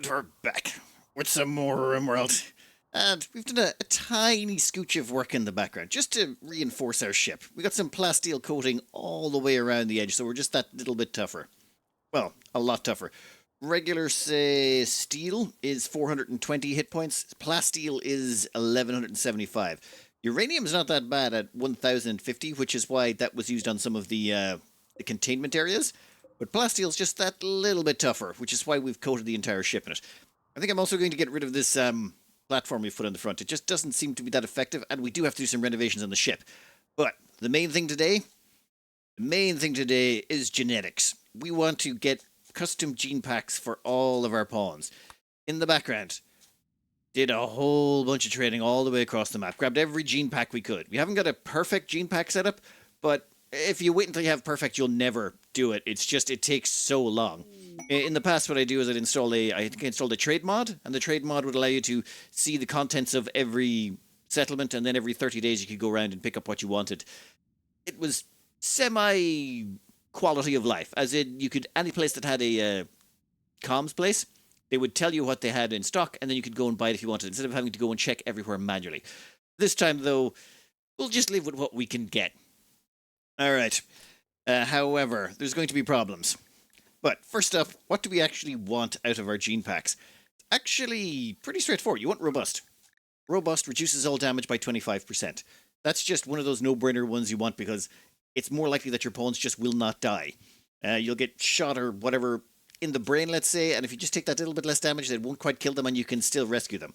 And we're back with some more Rimworld. And we've done a tiny scooch of work in the background just to reinforce our ship. We got some plasteel coating all the way around the edge, so we're just that little bit tougher. Well, a lot tougher. Regular, say, steel is 420 hit points. Plasteel is 1175. Uranium's not that bad at 1050, which is why that was used on some of the containment areas. But plasteel's just that little bit tougher, which is why we've coated the entire ship in it. I think I'm also going to get rid of this platform we put on the front. It just doesn't seem to be that effective, and we do have to do some renovations on the ship. But the main thing today is genetics. We want to get custom gene packs for all of our pawns. In the background, did a whole bunch of trading all the way across the map. Grabbed every gene pack we could. We haven't got a perfect gene pack setup, but if you wait until you have perfect, you'll never do it. It's just, it takes so long. In the past, what I do is I installed a trade mod, and the trade mod would allow you to see the contents of every settlement, and then every 30 days you could go around and pick up what you wanted. It was semi-quality of life, as in you could, any place that had a comms place, they would tell you what they had in stock, and then you could go and buy it if you wanted, instead of having to go and check everywhere manually. This time, though, we'll just live with what we can get. All right. However, there's going to be problems. But first up, what do we actually want out of our gene packs? It's actually pretty straightforward. You want robust. Robust reduces all damage by 25%. That's just one of those no-brainer ones you want because it's more likely that your pawns just will not die. You'll get shot or whatever in the brain, let's say, and if you just take that little bit less damage, it won't quite kill them and you can still rescue them.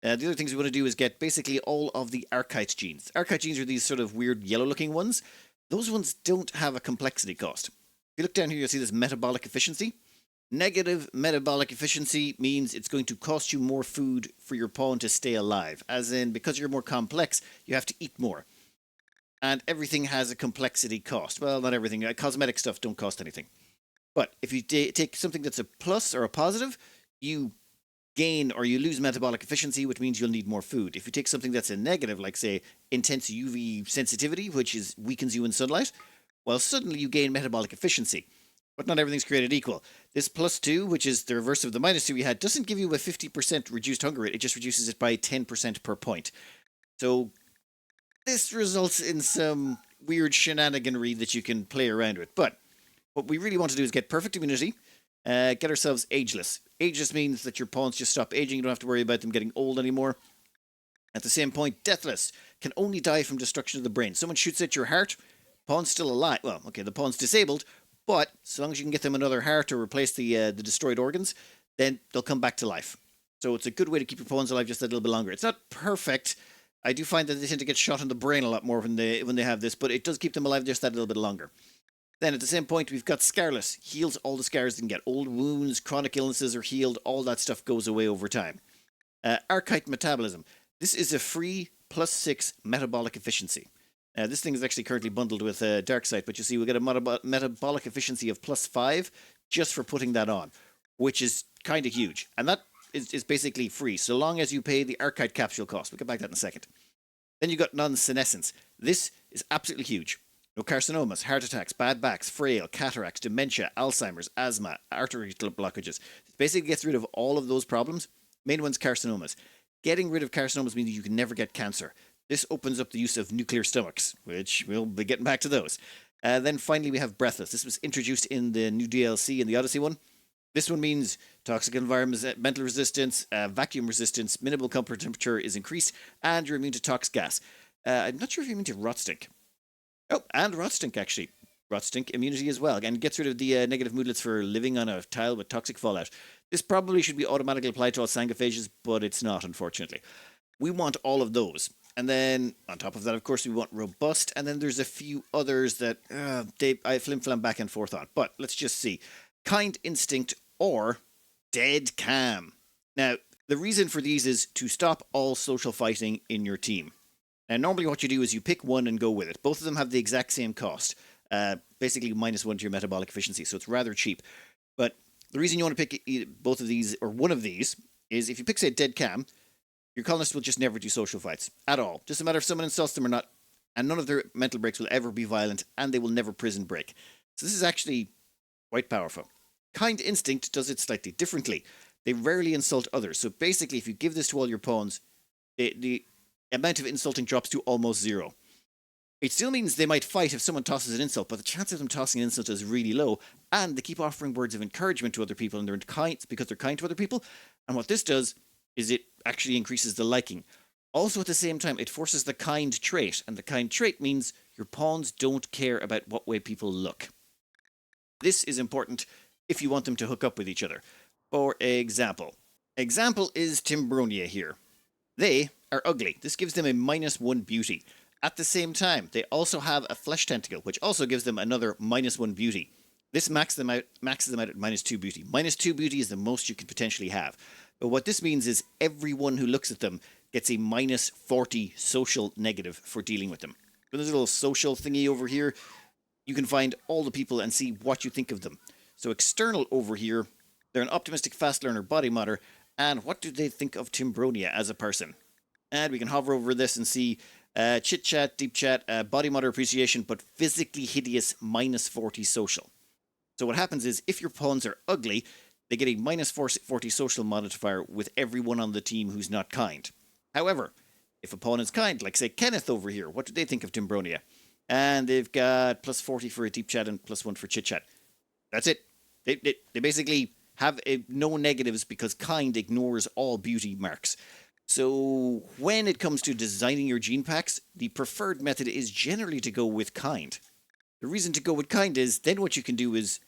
The other things we want to do is get basically all of the Archite genes. Archite genes are these sort of weird yellow-looking ones. Those ones don't have a complexity cost. If you look down here, you'll see this metabolic efficiency. Negative metabolic efficiency means it's going to cost you more food for your pawn to stay alive. As in, because you're more complex, you have to eat more. And everything has a complexity cost. Well, not everything. Cosmetic stuff don't cost anything. But if you take something that's a plus or a positive, you gain or you lose metabolic efficiency, which means you'll need more food. If you take something that's a negative, like, say, intense UV sensitivity, which weakens you in sunlight, well, suddenly you gain metabolic efficiency. But not everything's created equal. This +2, which is the reverse of the -2 we had, doesn't give you a 50% reduced hunger rate. It just reduces it by 10% per point. So this results in some weird shenaniganry that you can play around with. But what we really want to do is get perfect immunity, get ourselves ageless. Ageless means that your pawns just stop aging. You don't have to worry about them getting old anymore. At the same point, deathless. Can only die from destruction of the brain. Someone shoots at your heart, pawn's still alive. Well, okay, the pawn's disabled, but so long as you can get them another heart or replace the destroyed organs, then they'll come back to life. So it's a good way to keep your pawns alive just a little bit longer. It's not perfect. I do find that they tend to get shot in the brain a lot more when they have this, but it does keep them alive just that little bit longer. Then at the same point, we've got Scarless. Heals all the scars they can get. Old wounds, chronic illnesses are healed. All that stuff goes away over time. Archite Metabolism. This is a free +6 metabolic efficiency. This thing is actually currently bundled with Darksight, but you see we get a metabolic efficiency of +5 just for putting that on, which is kind of huge. And that is basically free, so long as you pay the Archite capsule cost. We'll get back to that in a second. Then you got Non-Senescence. This is absolutely huge. No carcinomas, heart attacks, bad backs, frail, cataracts, dementia, Alzheimer's, asthma, artery blockages. It basically gets rid of all of those problems. Main one's carcinomas. Getting rid of carcinomas means you can never get cancer. This opens up the use of nuclear stomachs, which we'll be getting back to those. Then finally we have Breathless. This was introduced in the new DLC in the Odyssey one. This one means toxic environments, mental resistance, vacuum resistance, minimal comfort temperature is increased, and you're immune to toxic gas. I'm not sure if you're immune to rot stink. Oh, and rot stink, actually. Rot stink immunity as well, and gets rid of the negative moodlets for living on a tile with toxic fallout. This probably should be automatically applied to all sangophages, but it's not, unfortunately. We want all of those. And then, on top of that, of course, we want robust, and then there's a few others that I flim-flam back and forth on. But let's just see. Kind Instinct or Dead Calm. Now, the reason for these is to stop all social fighting in your team. Now, normally what you do is you pick one and go with it. Both of them have the exact same cost. Basically -1 to your metabolic efficiency, so it's rather cheap. But the reason you want to pick both of these, or one of these, is if you pick, say, Dead Calm, your colonists will just never do social fights at all. Just a matter if someone insults them or not, and none of their mental breaks will ever be violent, and they will never prison break. So this is actually quite powerful. Kind Instinct does it slightly differently. They rarely insult others. So basically, if you give this to all your pawns, the amount of insulting drops to almost zero. It still means they might fight if someone tosses an insult, but the chance of them tossing an insult is really low, and they keep offering words of encouragement to other people, and they're kind because they're kind to other people. And what this does is it actually increases the liking. Also, at the same time, it forces the kind trait, and the kind trait means your pawns don't care about what way people look. This is important if you want them to hook up with each other. For example is Timbronia here. They are ugly. This gives them a -1 beauty. At the same time, they also have a flesh tentacle, which also gives them another -1 beauty. This maxes them out at -2 beauty. -2 beauty is the most you could potentially have. But what this means is everyone who looks at them gets a -40 social negative for dealing with them. So there's a little social thingy over here. You can find all the people and see what you think of them. So external over here, they're an optimistic fast learner body modder. And what do they think of Timbronia as a person? And we can hover over this and see chit chat, deep chat, body modder appreciation, but physically hideous -40 social. So what happens is if your pawns are ugly, they get a -40 social modifier with everyone on the team who's not kind. However, if a pawn is kind, like say Kenneth over here, what do they think of Timbronia? And they've got +40 for a deep chat and +1 for chit chat. That's it. They basically have no negatives because kind ignores all beauty marks. So when it comes to designing your gene packs, the preferred method is generally to go with kind. The reason to go with kind is then what you can do is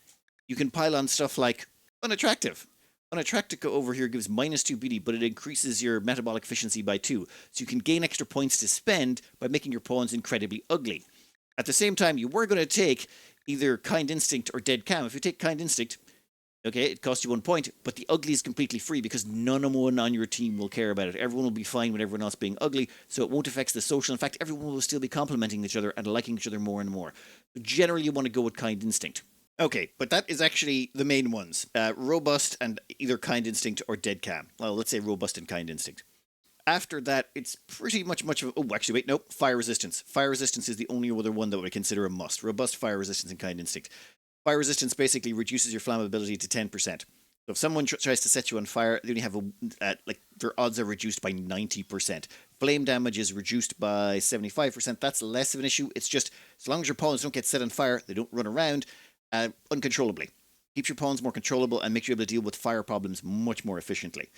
you can pile on stuff like unattractive. Unattractive over here gives -2 beauty, but it increases your metabolic efficiency by 2. So you can gain extra points to spend by making your pawns incredibly ugly. At the same time, you were going to take either Kind Instinct or Dead Cam. If you take Kind Instinct, okay, it costs you 1 point, but the ugly is completely free because none of one on your team will care about it. Everyone will be fine with everyone else being ugly, so it won't affect the social. In fact, everyone will still be complimenting each other and liking each other more and more. But generally, you want to go with Kind Instinct. Okay, but that is actually the main ones. Robust and either Kind Instinct or Dead Cam. Well, let's say Robust and Kind Instinct. After that, it's pretty much of... Oh, actually, wait, nope. Fire Resistance. Fire Resistance is the only other one that we consider a must. Robust, Fire Resistance, and Kind Instinct. Fire Resistance basically reduces your flammability to 10%. So if someone tries to set you on fire, they only have their odds are reduced by 90%. Flame damage is reduced by 75%. That's less of an issue. It's just, as long as your pawns don't get set on fire, they don't run around uncontrollably. Keeps your pawns more controllable and makes you able to deal with fire problems much more efficiently.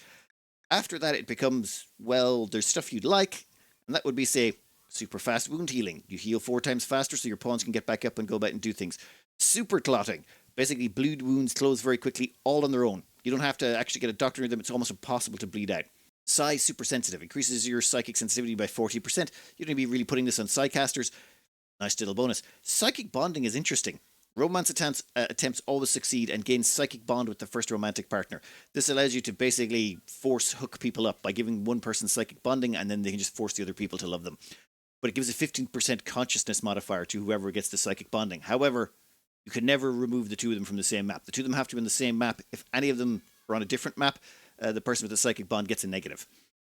After that, it becomes, well, there's stuff you'd like, and that would be, say, super fast wound healing. You heal 4 times faster so your pawns can get back up and go back and do things. Super clotting. Basically, bleed wounds close very quickly, all on their own. You don't have to actually get a doctor in them. It's almost impossible to bleed out. Psi super sensitive. Increases your psychic sensitivity by 40%. You're going to be really putting this on Psycasters. Nice little bonus. Psychic bonding is interesting. Romance attempts always succeed and gain psychic bond with the first romantic partner. This allows you to basically force hook people up by giving one person psychic bonding, and then they can just force the other people to love them. But it gives a 15% consciousness modifier to whoever gets the psychic bonding. However, you can never remove the two of them from the same map. The two of them have to be on the same map. If any of them are on a different map, the person with the psychic bond gets a negative.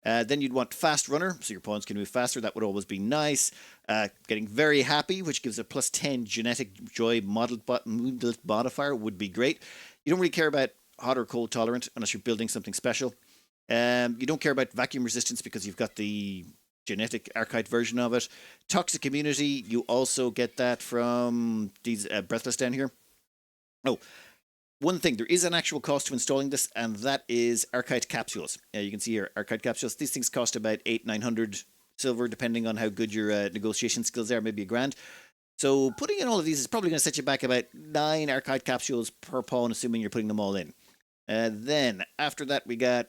Then you'd want Fast Runner, so your pawns can move faster. That would always be nice. Getting Very Happy, which gives a +10 genetic joy modeled modifier, would be great. You don't really care about hot or cold tolerant unless you're building something special. You don't care about vacuum resistance because you've got the genetic archived version of it. Toxic Immunity, you also get that from these Breathless down here. Oh, one thing, there is an actual cost to installing this, and that is archived capsules. You can see here, archived capsules. These things cost about 800-900 silver, depending on how good your negotiation skills are, maybe $1,000. So putting in all of these is probably going to set you back about 9 archived capsules per pawn, assuming you're putting them all in. Then, after that, we got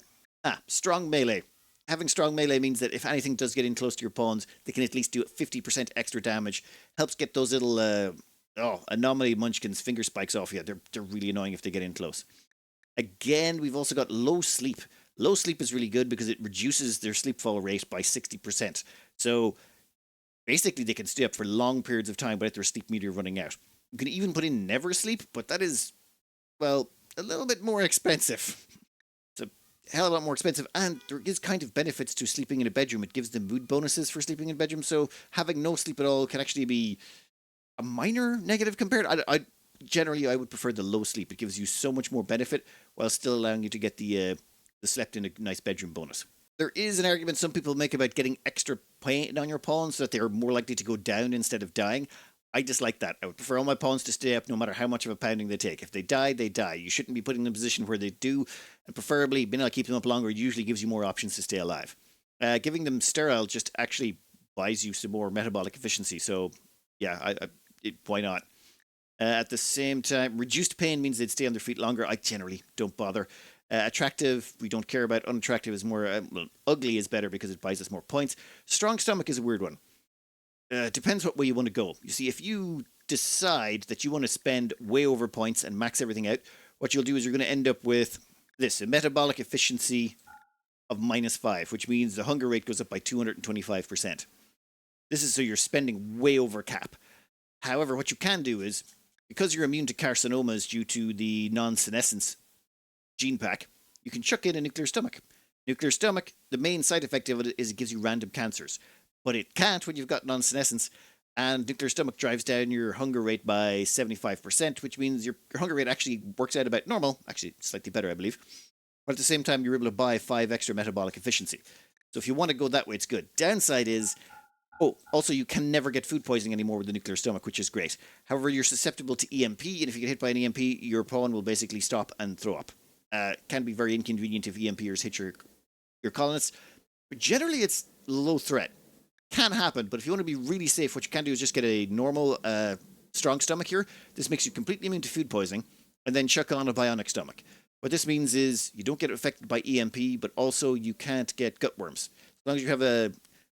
strong melee. Having strong melee means that if anything does get in close to your pawns, they can at least do 50% extra damage. Helps get those little... anomaly munchkins finger spikes off you. They're really annoying if they get in close. Again, we've also got low sleep. Low sleep is really good because it reduces their sleep fall rate by 60%. So basically they can stay up for long periods of time without their sleep meter running out. You can even put in never sleep, but that is, well, a little bit more expensive. It's a hell of a lot more expensive, and there is kind of benefits to sleeping in a bedroom. It gives them mood bonuses for sleeping in a bedroom, so having no sleep at all can actually be a minor negative compared. generally, I would prefer the low sleep. It gives you so much more benefit while still allowing you to get the slept in a nice bedroom bonus. There is an argument some people make about getting extra pain on your pawns so that they're more likely to go down instead of dying. I dislike that. I would prefer all my pawns to stay up no matter how much of a pounding they take. If they die, they die. You shouldn't be putting them in a position where they do, and preferably being able to keep them up longer usually gives you more options to stay alive. Giving them sterile just actually buys you some more metabolic efficiency, so yeah, why not? At the same time, reduced pain means they'd stay on their feet longer. I generally don't bother. Attractive, we don't care about. Unattractive is more, ugly is better because it buys us more points. Strong stomach is a weird one. Depends what way you want to go. You see, if you decide that you want to spend way over points and max everything out, what you'll do is you're going to end up with this, a metabolic efficiency of -5, which means the hunger rate goes up by 225%. This is so you're spending way over cap. However, what you can do is, because you're immune to carcinomas due to the non-senescence gene pack, you can chuck in a nuclear stomach. Nuclear stomach, the main side effect of it is it gives you random cancers. But it can't when you've got non-senescence, and nuclear stomach drives down your hunger rate by 75%, which means your hunger rate actually works out about normal, actually slightly better, I believe. But at the same time, you're able to buy 5 extra metabolic efficiency. So if you want to go that way, it's good. Downside is, also you can never get food poisoning anymore with the nuclear stomach, which is great. However, you're susceptible to EMP, and if you get hit by an EMP, your pawn will basically stop and throw up. Can be very inconvenient if EMPers hit your colonists, but generally it's low threat. Can happen, but if you want to be really safe, what you can do is just get a normal strong stomach here. This makes you completely immune to food poisoning, and then chuck on a bionic stomach. What this means is you don't get affected by EMP, but also you can't get gut worms. As long as you have a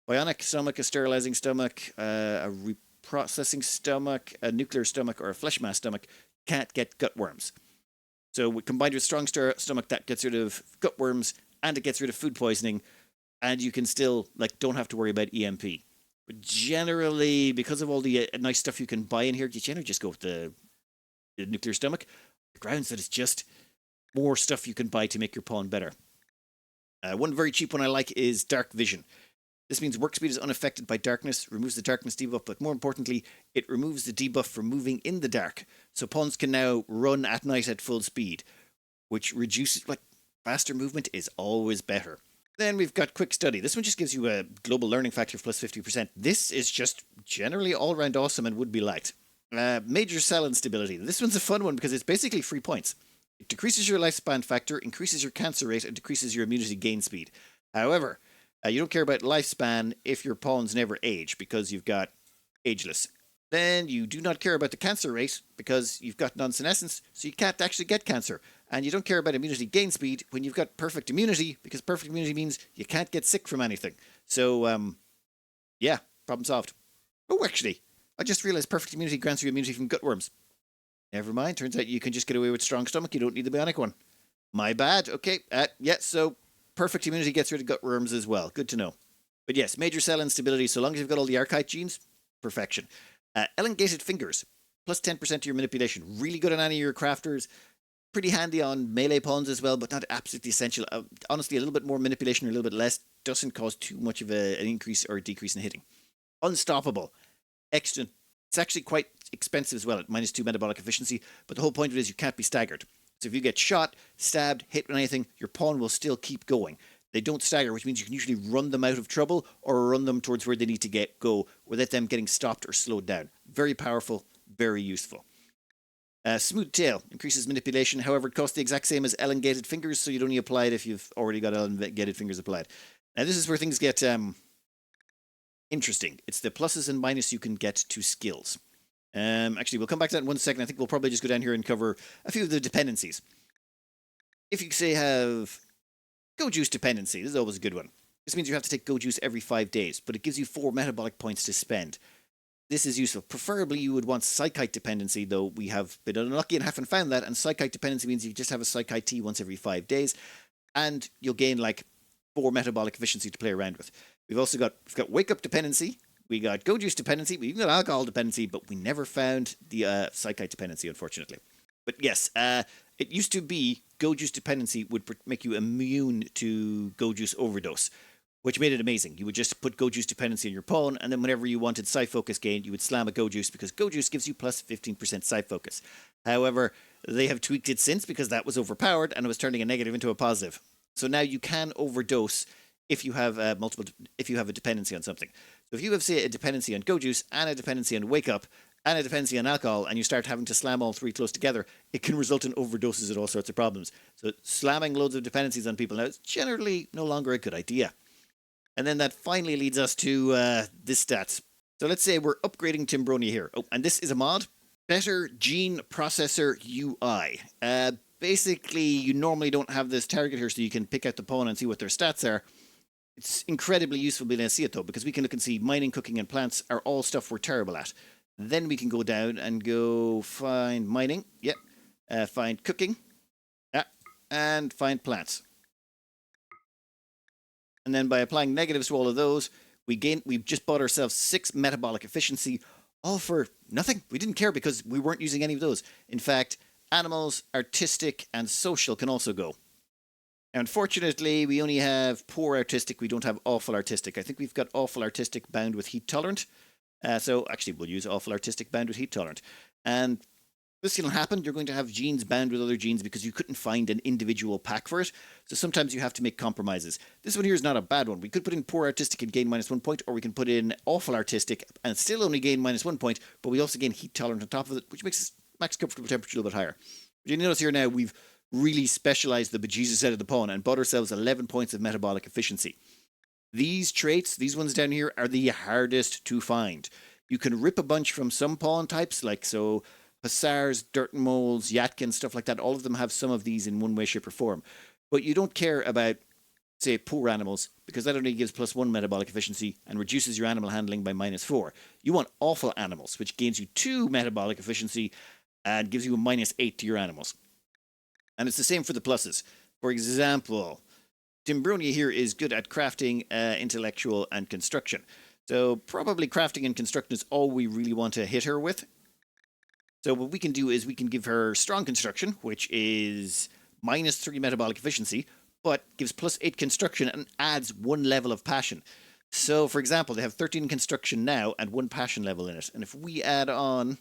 bionic stomach, a sterilizing stomach, a reprocessing stomach, a nuclear stomach, or a flesh mass stomach, can't get gut worms. So combined with strong stomach, that gets rid of gut worms, and it gets rid of food poisoning, and you can still, don't have to worry about EMP. But generally, because of all the nice stuff you can buy in here, you generally just go with the nuclear stomach. The grounds that it's just more stuff you can buy to make your pawn better. One very cheap one I like is Dark Vision. This means work speed is unaffected by darkness, removes the darkness debuff, but more importantly, it removes the debuff from moving in the dark. So pawns can now run at night at full speed, which reduces, faster movement is always better. Then we've got Quick Study. This one just gives you a global learning factor of plus 50%. This is just generally all-round awesome and would be liked. Major Cell Instability. This one's a fun one because it's basically 3 points. It decreases your lifespan factor, increases your cancer rate, and decreases your immunity gain speed. However, you don't care about lifespan if your pawns never age because you've got Ageless. Then you do not care about the cancer rate because you've got non-senescence, so you can't actually get cancer. And you don't care about immunity gain speed when you've got perfect immunity, because perfect immunity means you can't get sick from anything. So, yeah, problem solved. Oh, actually, I just realized perfect immunity grants you immunity from gut worms. Never mind, turns out you can just get away with strong stomach, you don't need the bionic one. My bad, okay, so perfect immunity gets rid of gut worms as well, good to know. But yes, major cell instability, so long as you've got all the archite genes, perfection. Elongated fingers, plus 10% to your manipulation. Really good on any of your crafters. Pretty handy on melee pawns as well, but not absolutely essential. Honestly, a little bit more manipulation or a little bit less doesn't cause too much of an increase or decrease in hitting. Unstoppable. Excellent. It's actually quite expensive as well at -2 metabolic efficiency, but the whole point of it is you can't be staggered. So if you get shot, stabbed, hit with anything, your pawn will still keep going. They don't stagger, which means you can usually run them out of trouble or run them towards where they need to go without them getting stopped or slowed down. Very powerful, very useful. Smooth Tail increases manipulation. However, it costs the exact same as elongated fingers, so you'd only apply it if you've already got elongated fingers applied. Now, this is where things get interesting. It's the pluses and minuses you can get to skills. Actually, we'll come back to that in 1 second. I think we'll probably just go down here and cover a few of the dependencies. If you, say, have Go Juice dependency, this is always a good one. This means you have to take Go Juice every 5 days, but it gives you 4 metabolic points to spend. This is useful. Preferably, you would want Psychite dependency, though we have been unlucky and haven't found that, and Psychite dependency means you just have a Psychite tea once every 5 days, and you'll gain, 4 metabolic efficiency to play around with. We've got Wake Up dependency, we got Go Juice dependency, we even got Alcohol dependency, but we never found the Psychite dependency, unfortunately. But yes, it used to be Go Juice dependency would make you immune to Go Juice overdose, which made it amazing. You would just put Go Juice dependency on your pawn, and then whenever you wanted Psi Focus gain, you would slam a Go Juice because Go Juice gives you plus 15% Psi Focus. However, they have tweaked it since because that was overpowered and it was turning a negative into a positive. So now you can overdose if you have if you have a dependency on something. So if you have, say, a dependency on Go Juice and a dependency on Wake Up and a dependency on alcohol, and you start having to slam all three close together, it can result in overdoses and all sorts of problems. So slamming loads of dependencies on people now is generally no longer a good idea. And then that finally leads us to this stats. So let's say we're upgrading Timbronia here. Oh, and this is a mod. Better Gene Processor UI. Basically, you normally don't have this target here so you can pick out the pawn and see what their stats are. It's incredibly useful being able to see it though, because we can look and see mining, cooking, and plants are all stuff we're terrible at. Then we can go down and go find mining. Yep. Find cooking. Yeah. And find plants. And then by applying negatives to all of those, we've just bought ourselves 6 metabolic efficiency, all for nothing. We didn't care because we weren't using any of those. In fact, animals, artistic, and social can also go. Unfortunately, we only have poor artistic. We don't have awful artistic. I think we've got awful artistic bound with heat tolerant. So actually, we'll use awful artistic bound with heat tolerant. And this can happen. You're going to have genes bound with other genes because you couldn't find an individual pack for it. So sometimes you have to make compromises. This one here is not a bad one. We could put in poor artistic and gain -1 point, or we can put in awful artistic and still only gain -1 point, but we also gain heat tolerant on top of it, which makes max comfortable temperature a little bit higher. But you notice here now we've really specialized the bejesus out of the pawn and bought ourselves 11 points of metabolic efficiency. These traits, these ones down here, are the hardest to find. You can rip a bunch from some pawn types, like so Hussars, Dirt and Moles, Yatkins, stuff like that. All of them have some of these in one way, shape, or form. But you don't care about, say, poor animals, because that only gives +1 metabolic efficiency and reduces your animal handling by -4. You want awful animals, which gains you 2 metabolic efficiency and gives you a -8 to your animals. And it's the same for the pluses. For example, Timbronia here is good at crafting, intellectual, and construction. So probably crafting and construction is all we really want to hit her with. So what we can do is we can give her strong construction, which is -3 metabolic efficiency, but gives +8 construction and adds 1 level of passion. So, for example, they have 13 construction now and 1 passion level in it. And if we add on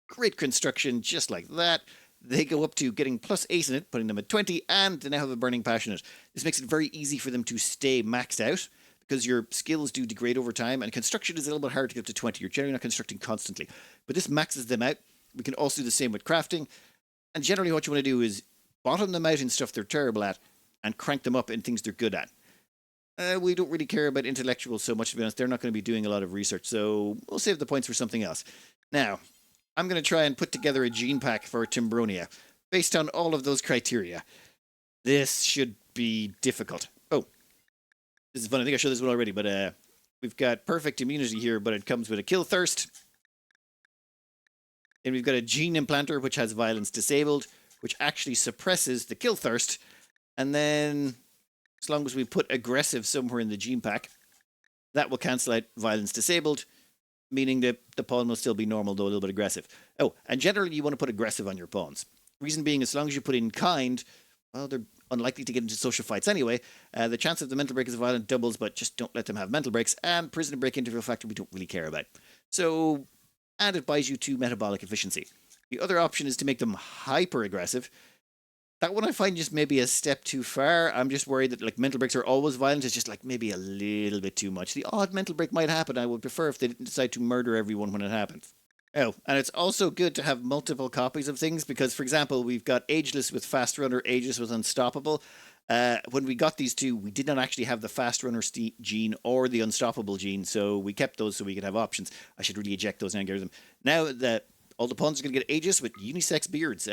great construction just like that, they go up to getting +8 in it, putting them at 20, and they now have a burning passion in it. This makes it very easy for them to stay maxed out, because your skills do degrade over time, and construction is a little bit hard to get up to 20. You're generally not constructing constantly. But this maxes them out. We can also do the same with crafting. And generally what you want to do is bottom them out in stuff they're terrible at and crank them up in things they're good at. We don't really care about intellectuals so much, to be honest. They're not going to be doing a lot of research, so we'll save the points for something else. Now, I'm going to try and put together a gene pack for Timbronia based on all of those criteria. This should be difficult. Oh, this is fun. I think I showed this one already, but we've got perfect immunity here, but it comes with a kill thirst. And we've got a gene implanter, which has violence disabled, which actually suppresses the kill thirst. And then, as long as we put aggressive somewhere in the gene pack, that will cancel out violence disabled, meaning that the pawn will still be normal, though a little bit aggressive. Oh, and generally you want to put aggressive on your pawns. Reason being, as long as you put in kind, well, they're unlikely to get into social fights anyway. The chance of the mental break is violent doubles, but just don't let them have mental breaks. And prison break interval factor we don't really care about. So, and it buys you 2 metabolic efficiency. The other option is to make them hyper aggressive. That one I find just maybe a step too far. I'm just worried that like mental breaks are always violent. It's just like maybe a little bit too much. The odd mental break might happen. I would prefer if they didn't decide to murder everyone when it happens. Oh, and it's also good to have multiple copies of things because, for example, we've got Ageless with Fast Runner, Ageless with Unstoppable. When we got these two, we did not actually have the Fast Runner gene or the Unstoppable gene, so we kept those so we could have options. I should really eject those and get rid of them. Now that all the pawns are going to get Aegis with unisex beards.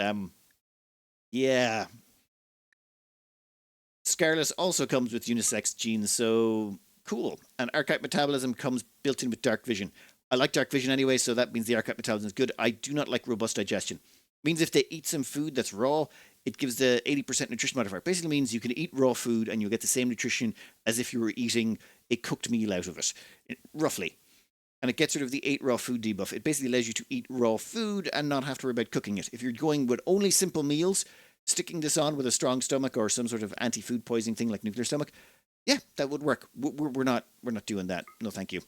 Yeah. Scarlet also comes with unisex genes, so cool. And Archetype Metabolism comes built in with Dark Vision. I like Dark Vision anyway, so that means the Archetype Metabolism is good. I do not like Robust Digestion. It means if they eat some food that's raw, it gives the 80% nutrition modifier. It basically means you can eat raw food and you'll get the same nutrition as if you were eating a cooked meal out of it, roughly. And it gets rid of the 8 raw food debuff. It basically allows you to eat raw food and not have to worry about cooking it. If you're going with only simple meals, sticking this on with a strong stomach or some sort of anti-food poisoning thing like nuclear stomach, yeah, that would work. We're not doing that. No, thank you.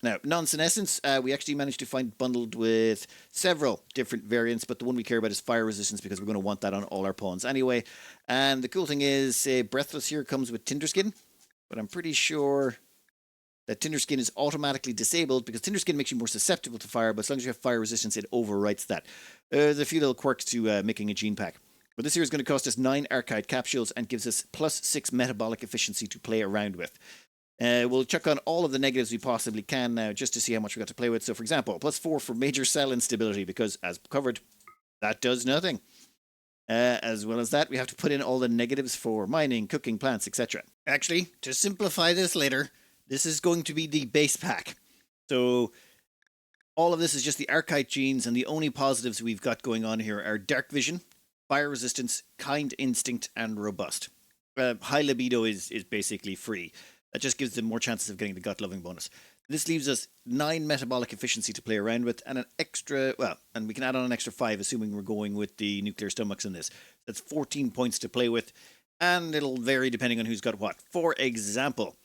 Now, non-senescence, we actually managed to find bundled with several different variants, but the one we care about is fire resistance because we're going to want that on all our pawns anyway. And the cool thing is, Breathless here comes with Tinder Skin, but I'm pretty sure that Tinder Skin is automatically disabled because Tinder Skin makes you more susceptible to fire, but as long as you have fire resistance, it overwrites that. There's a few little quirks to making a gene pack. But this here is going to cost us 9 archive capsules and gives us +6 metabolic efficiency to play around with. We'll check on all of the negatives we possibly can now just to see how much we've got to play with. So, for example, +4 for major cell instability because, as covered, that does nothing. As well as that, we have to put in all the negatives for mining, cooking, plants, etc. Actually, to simplify this later, this is going to be the base pack. So, all of this is just the archive genes, and the only positives we've got going on here are dark vision, fire resistance, kind instinct, and robust. High libido is basically free. That just gives them more chances of getting the gut loving bonus. This leaves us 9 metabolic efficiency to play around with, and an extra, and we can add on an extra 5, assuming we're going with the nuclear stomachs in this. That's 14 points to play with, and it'll vary depending on who's got what. For example,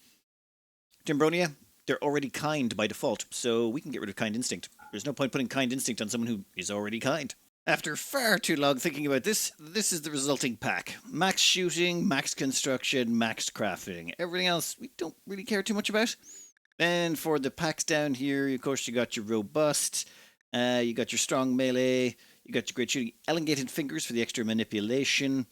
Timbronia, they're already kind by default, so we can get rid of kind instinct. There's no point putting kind instinct on someone who is already kind. After far too long thinking about this, this is the resulting pack. Max shooting, max construction, max crafting. Everything else we don't really care too much about. And for the packs down here, of course, you got your robust, you got your strong melee, you got your great shooting, elongated fingers for the extra manipulation,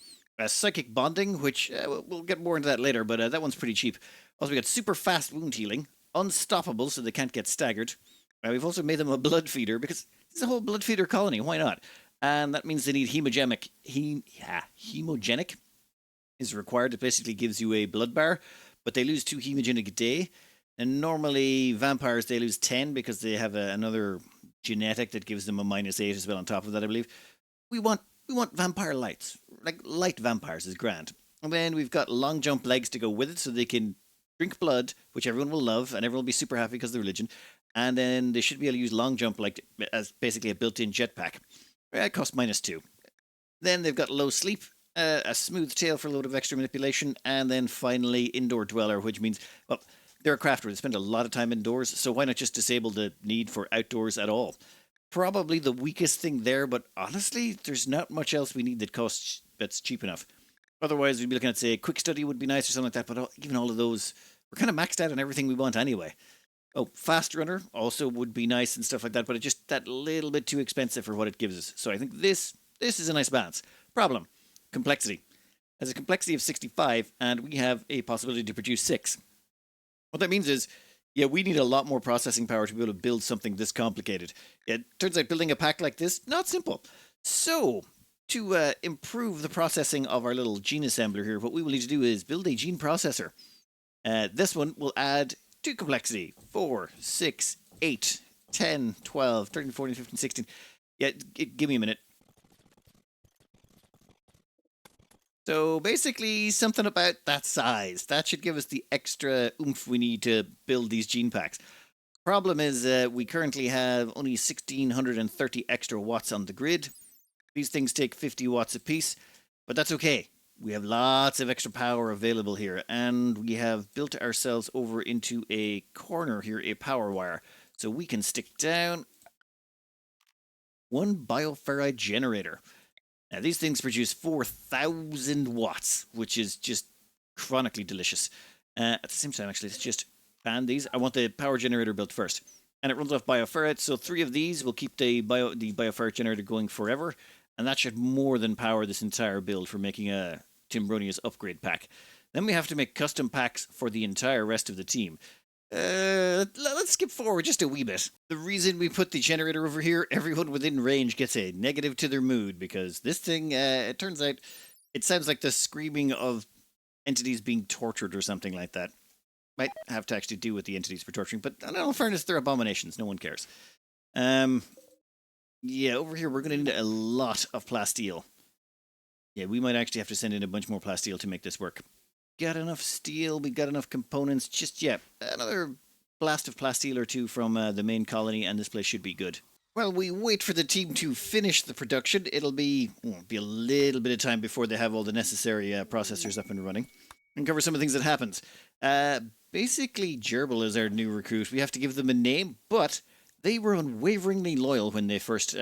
psychic bonding, which we'll get more into that later, but that one's pretty cheap. Also, we got super fast wound healing, unstoppable so they can't get staggered. We've also made them a blood feeder because it's a whole blood feeder colony. Why not? And that means they need hemogenic. Hemogenic is required. It basically gives you a blood bar, but they lose 2 hemogenic a day. And normally vampires, they lose 10 because they have another genetic that gives them a -8 as well on top of that, I believe. We want vampire lights. Like light vampires is grand. And then we've got long jump legs to go with it so they can drink blood, which everyone will love, and everyone will be super happy because of the religion. And then they should be able to use long jump like as basically a built-in jetpack. It costs -2. Then they've got low sleep, a smooth tail for a load of extra manipulation, and then finally indoor dweller, which means, well, they're a crafter. They spend a lot of time indoors, so why not just disable the need for outdoors at all? Probably the weakest thing there, but honestly, there's not much else we need that's cheap enough. Otherwise, we'd be looking at, say, quick study would be nice or something like that, but even all of those, we're kind of maxed out on everything we want anyway. Oh, fast runner also would be nice and stuff like that, but it's just that little bit too expensive for what it gives us. So I think this is a nice balance. Problem, complexity. Has a complexity of 65, and we have a possibility to produce 6. What that means is, yeah, we need a lot more processing power to be able to build something this complicated. It turns out building a pack like this, not simple. So, to improve the processing of our little gene assembler here, what we will need to do is build a gene processor. This one will add 2 complexity, 4, 6, 8, 10, 12, 13, 14, 15, 16. Yeah, give me a minute. So basically something about that size. That should give us the extra oomph we need to build these gene packs. Problem is we currently have only 1,630 extra watts on the grid. These things take 50 watts apiece, but that's okay. We have lots of extra power available here, and we have built ourselves over into a corner here, a power wire. So we can stick down 1 bioferrite generator. Now, these things produce 4,000 watts, which is just chronically delicious. At the same time, actually, let's just ban these. I want the power generator built first. And it runs off bioferrite, so 3 of these will keep the bioferrite generator going forever. And that should more than power this entire build for making a Timbronia's upgrade pack. Then we have to make custom packs for the entire rest of the team. Let's skip forward just a wee bit. The reason we put the generator over here, everyone within range gets a negative to their mood, because this thing, it turns out, it sounds like the screaming of entities being tortured or something like that. Might have to actually do with the entities for torturing, but in all fairness, they're abominations. No one cares. Yeah, over here we're going to need a lot of plasteel. Yeah, we might actually have to send in a bunch more plasteel to make this work. Got enough steel, we got enough components, just, yeah, another blast of plasteel or 2 from the main colony, and this place should be good. While we wait for the team to finish the production, it'll be a little bit of time before they have all the necessary processors up and running, and cover some of the things that happens. Basically, Gerbil is our new recruit. We have to give them a name, but they were unwaveringly loyal when they first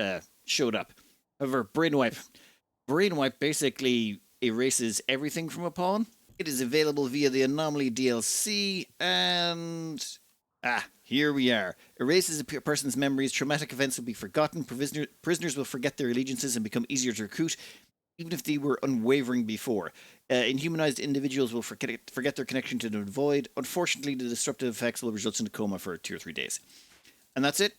showed up. However, Brainwipe basically erases everything from a pawn. It is available via the Anomaly DLC, and here we are. Erases a person's memories. Traumatic events will be forgotten. Prisoners will forget their allegiances and become easier to recruit, even if they were unwavering before. Inhumanized individuals will forget their connection to the void. Unfortunately, the disruptive effects will result in a coma for 2 or 3 days. And that's it.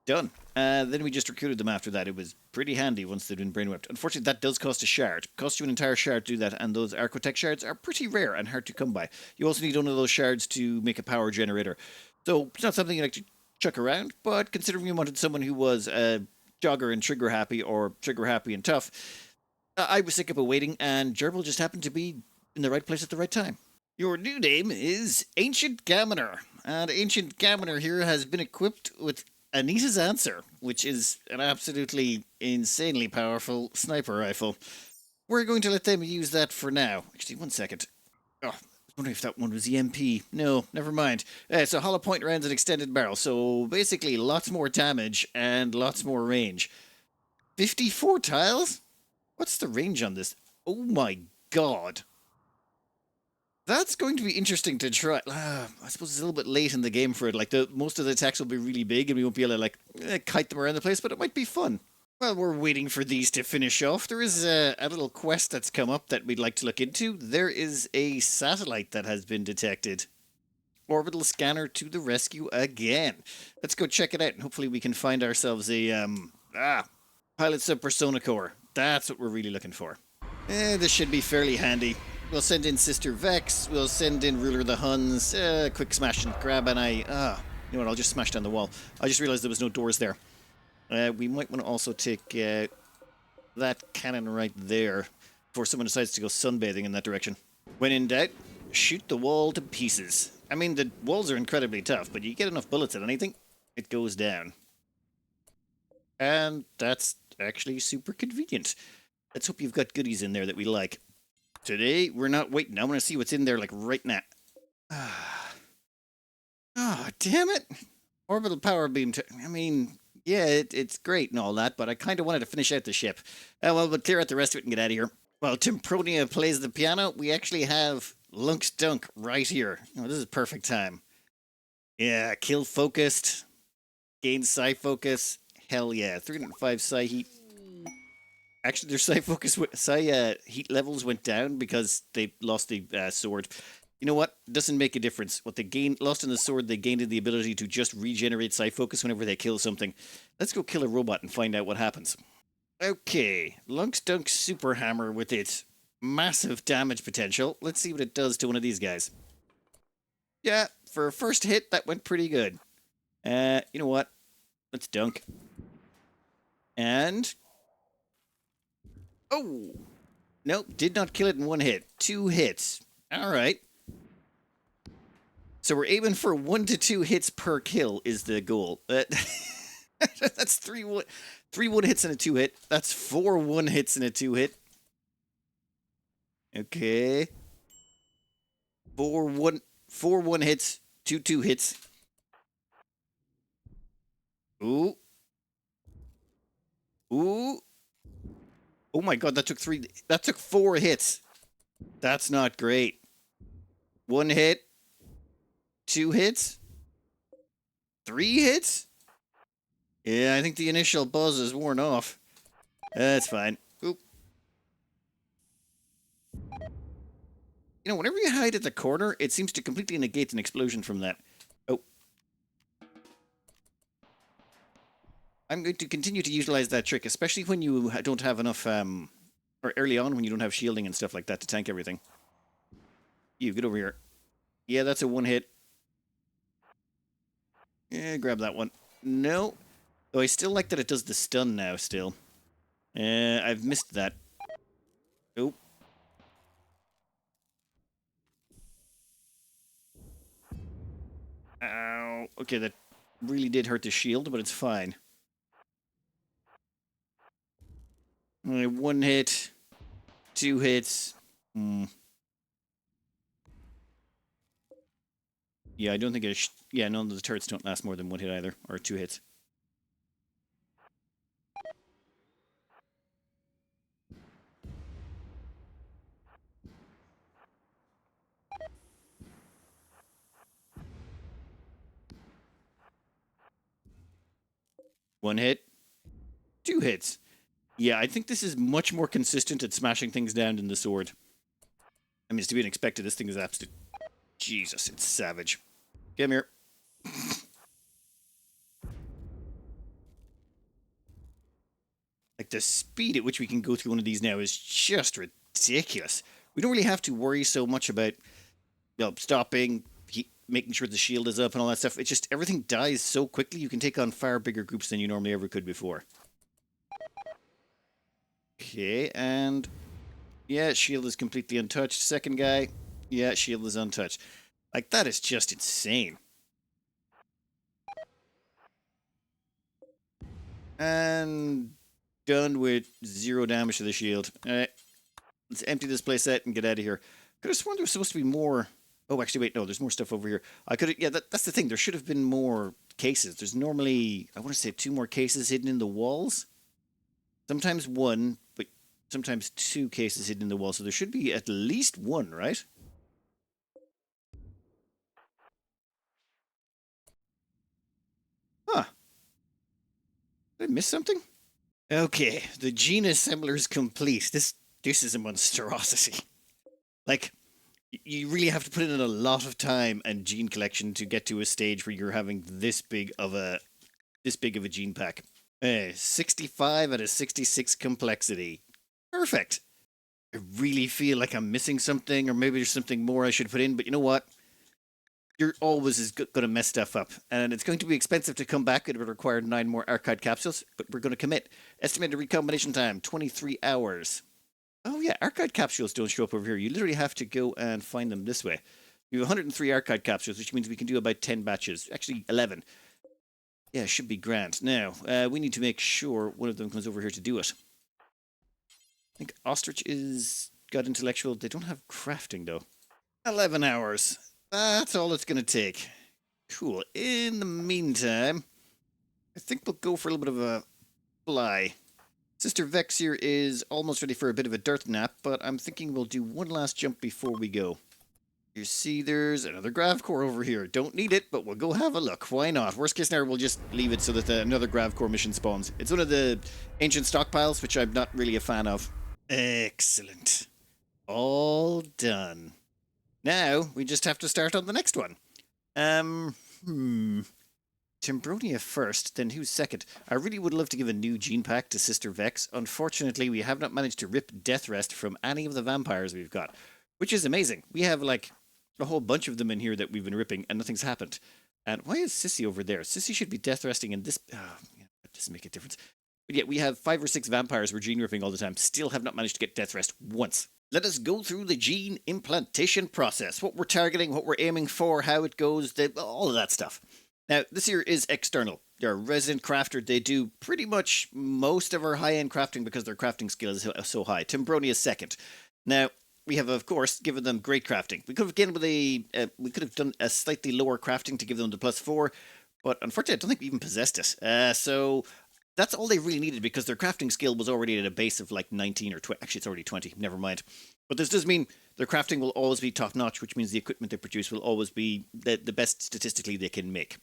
Done. Then we just recruited them after that. It was pretty handy once they'd been brainwiped. Unfortunately, that does cost a shard. Cost you an entire shard to do that, and those Architect shards are pretty rare and hard to come by. You also need one of those shards to make a power generator. So it's not something you like to chuck around, but considering you wanted someone who was a jogger and trigger happy, or trigger happy and tough, I was sick of waiting, and Gerbil just happened to be in the right place at the right time. Your new name is Ancient Gammoner, and Ancient Gammoner here has been equipped with Anita's Answer, which is an absolutely insanely powerful sniper rifle. We're going to let them use that for now. Actually, 1 second. Oh, I was wondering if that one was EMP. No, never mind. It's a hollow point rounds and extended barrel, so basically lots more damage and lots more range. 54 tiles? What's the range on this? Oh my god. That's going to be interesting to try. I suppose it's a little bit late in the game for it. Like, most of the attacks will be really big and we won't be able to, kite them around the place, but it might be fun. While we're waiting for these to finish off, there is a little quest that's come up that we'd like to look into. There is a satellite that has been detected. Orbital scanner to the rescue again. Let's go check it out, and hopefully we can find ourselves a, pilot sub persona core. That's what we're really looking for. This should be fairly handy. We'll send in Sister Vex, we'll send in Ruler of the Huns, quick smash and grab, and you know what, I'll just smash down the wall. I just realized there was no doors there. We might want to also take that cannon right there before someone decides to go sunbathing in that direction. When in doubt, shoot the wall to pieces. I mean, the walls are incredibly tough, but you get enough bullets at anything, it goes down. And that's actually super convenient. Let's hope you've got goodies in there that we like. Today, we're not waiting. I want to see what's in there, like, right now. Oh, damn it. Orbital power beam. I mean, yeah, it's great and all that, but I kind of wanted to finish out the ship. Well, we'll clear out the rest of it and get out of here. While Timpronia plays the piano, we actually have Lunks Dunk right here. Oh, this is perfect time. Yeah, kill focused. Gain psi focus. Hell yeah. 305 psi heat. Actually, their psi heat levels went down because they lost the sword. You know what? It doesn't make a difference. What they lost in the sword, they gained in the ability to just regenerate psi focus whenever they kill something. Let's go kill a robot and find out what happens. Okay, Lunks Dunk Super Hammer with its massive damage potential. Let's see what it does to one of these guys. Yeah, for a first hit, that went pretty good. You know what? Let's dunk. And... oh! Nope, did not kill it in 1 hit. 2 hits. Alright. So we're aiming for 1 to 2 hits per kill is the goal. That's 3 1 hits and a 2 hit. That's 4 1 hits and a 2 hit. Okay. 4 1 hits, 2 2 hits. Ooh. Ooh. Oh my god, that took 4 hits. That's not great. 1 hit. 2 hits. 3 hits? Yeah, I think the initial buzz is worn off. That's fine. Oop. You know, whenever you hide at the corner, it seems to completely negate an explosion from that. Oh. I'm going to continue to utilize that trick, especially when you don't have enough, or early on when you don't have shielding and stuff like that to tank everything. You, get over here. Yeah, that's a 1 hit. Yeah, grab that one. No. Though I still like that it does the stun now, still. I've missed that. Oh. Ow. Okay, that really did hurt the shield, but it's fine. 1 hit, 2 hits. Yeah, I don't think it. Yeah, none of the turrets don't last more than 1 hit either, or 2 hits. One hit, 2 hits. Yeah, I think this is much more consistent at smashing things down than the sword. I mean, it's to be unexpected. This thing is absolute. Jesus, it's savage. Come here. Like, the speed at which we can go through one of these now is just ridiculous. We don't really have to worry so much about, stopping, making sure the shield is up and all that stuff. It's just everything dies so quickly, you can take on far bigger groups than you normally ever could before. Okay, and yeah, shield is completely untouched. Second guy, yeah, shield is untouched. Like, that is just insane. And done with 0 damage to the shield. Alright, let's empty this place out and get out of here. Could have sworn there was supposed to be more. Oh, actually, wait, no, there's more stuff over here. I could have, yeah, that's the thing. There should have been more cases. There's normally, I want to say 2 more cases hidden in the walls. Sometimes 1, but sometimes 2 cases hidden in the wall. So there should be at least 1, right? Huh. Did I miss something? Okay, the gene assembler is complete. This is a monstrosity. Like, you really have to put in a lot of time and gene collection to get to a stage where you're having this big of a gene pack. 65 out of 66 complexity. Perfect. I really feel like I'm missing something, or maybe there's something more I should put in, but you know what? You're always going to mess stuff up, and it's going to be expensive to come back. It would require 9 more archive capsules, but we're going to commit. Estimated recombination time, 23 hours. Oh yeah, archive capsules don't show up over here. You literally have to go and find them this way. We have 103 archive capsules, which means we can do about 10 batches. Actually, 11. Yeah, should be grand. Now, we need to make sure one of them comes over here to do it. I think Ostrich is got intellectual. They don't have crafting, though. 11 hours. That's all it's going to take. Cool. In the meantime, I think we'll go for a little bit of a fly. Sister Vex here is almost ready for a bit of a dirt nap, but I'm thinking we'll do one last jump before we go. You see there's another grav core over here. Don't need it, but we'll go have a look. Why not? Worst case scenario, we'll just leave it so that another grav core mission spawns. It's one of the ancient stockpiles, which I'm not really a fan of. Excellent. All done. Now, we just have to start on the next one. Timbronia first, then who's second? I really would love to give a new gene pack to Sister Vex. Unfortunately, we have not managed to rip Death Rest from any of the vampires we've got, which is amazing. We have, like, a whole bunch of them in here that we've been ripping, and nothing's happened. And why is Sissy over there? Sissy should be Death Resting in this... Oh, yeah, that doesn't make a difference. But yet, we have 5 or 6 vampires we're gene ripping all the time. Still have not managed to get Death Rest once. Let us go through the gene implantation process. What we're targeting, what we're aiming for, how it goes, all of that stuff. Now, this here is external. They're a resident crafter. They do pretty much most of our high-end crafting because their crafting skill is so high. Timbronia is second. Now, we have, of course, given them great crafting. We could have again with we could have done a slightly lower crafting to give them the +4, but unfortunately, I don't think we even possessed it. So that's all they really needed because their crafting skill was already at a base of like 19 or 20. Actually, it's already 20. Never mind. But this does mean their crafting will always be top-notch, which means the equipment they produce will always be the best statistically they can make.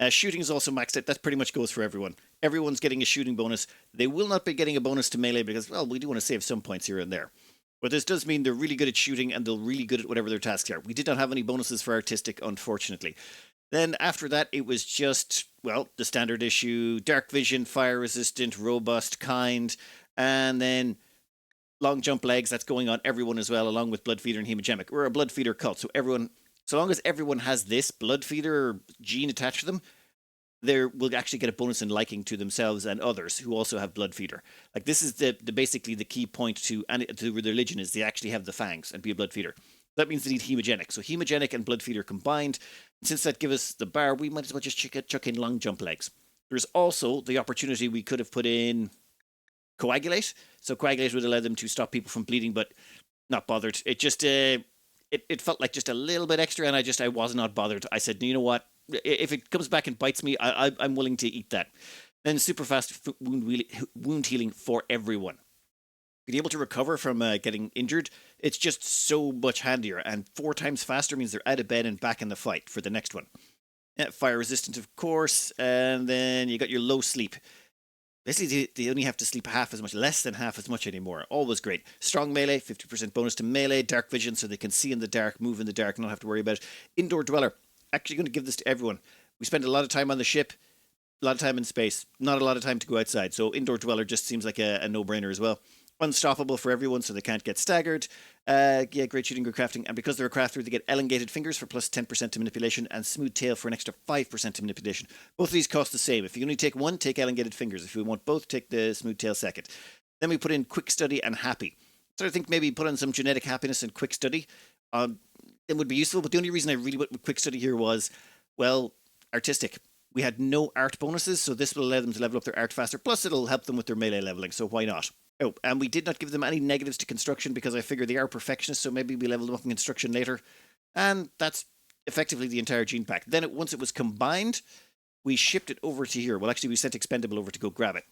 Shooting is also maxed out. That pretty much goes for everyone. Everyone's getting a shooting bonus. They will not be getting a bonus to melee because, well, we do want to save some points here and there. But this does mean they're really good at shooting and they're really good at whatever their tasks are. We did not have any bonuses for artistic, unfortunately. Then after that, it was just, well, the standard issue, dark vision, fire resistant, robust, kind, and then long jump legs. That's going on everyone as well, along with blood feeder and hemogenic. We're a blood feeder cult, so everyone, so long as everyone has this blood feeder gene attached to them, they will actually get a bonus in liking to themselves and others who also have blood feeder. Like, this is the basically the key point to religion is they actually have the fangs and be a blood feeder. That means they need hemogenic. So hemogenic and blood feeder combined. And since that gives us the bar, we might as well just chuck in long jump legs. There's also the opportunity we could have put in coagulate. So coagulate would allow them to stop people from bleeding, but not bothered. It just it felt like just a little bit extra, and I was not bothered. I said, you know what? If it comes back and bites me, I'm willing to eat that. Then super fast wound healing for everyone. Being able to recover from getting injured, it's just so much handier, and 4 times faster means they're out of bed and back in the fight for the next one. Fire resistant, of course, and then you got your low sleep. Basically, they only have to sleep half as much, less than half as much anymore. Always great. Strong melee, 50% bonus to melee. Dark vision, so they can see in the dark, move in the dark, not have to worry about it. Indoor dweller. Actually going to give this to everyone. We spend a lot of time on the ship, a lot of time in space, not a lot of time to go outside. So indoor dweller just seems like a no-brainer as well. Unstoppable for everyone, so they can't get staggered. Great shooting, good crafting. And because they're a crafter, they get elongated fingers for plus 10% to manipulation and smooth tail for an extra 5% to manipulation. Both of these cost the same. If you only take one, take elongated fingers. If you want both, take the smooth tail second. Then we put in quick study and happy. So I think maybe put on some genetic happiness and quick study. It would be useful, but the only reason I really went with quick study here was, well, artistic. We had no art bonuses, so this will allow them to level up their art faster. Plus, it'll help them with their melee leveling, so why not? Oh, and we did not give them any negatives to construction because I figure they are perfectionists, so maybe we level them up in construction later. And that's effectively the entire gene pack. Then once it was combined, we shipped it over to here. Well, actually, we sent Expendable over to go grab it.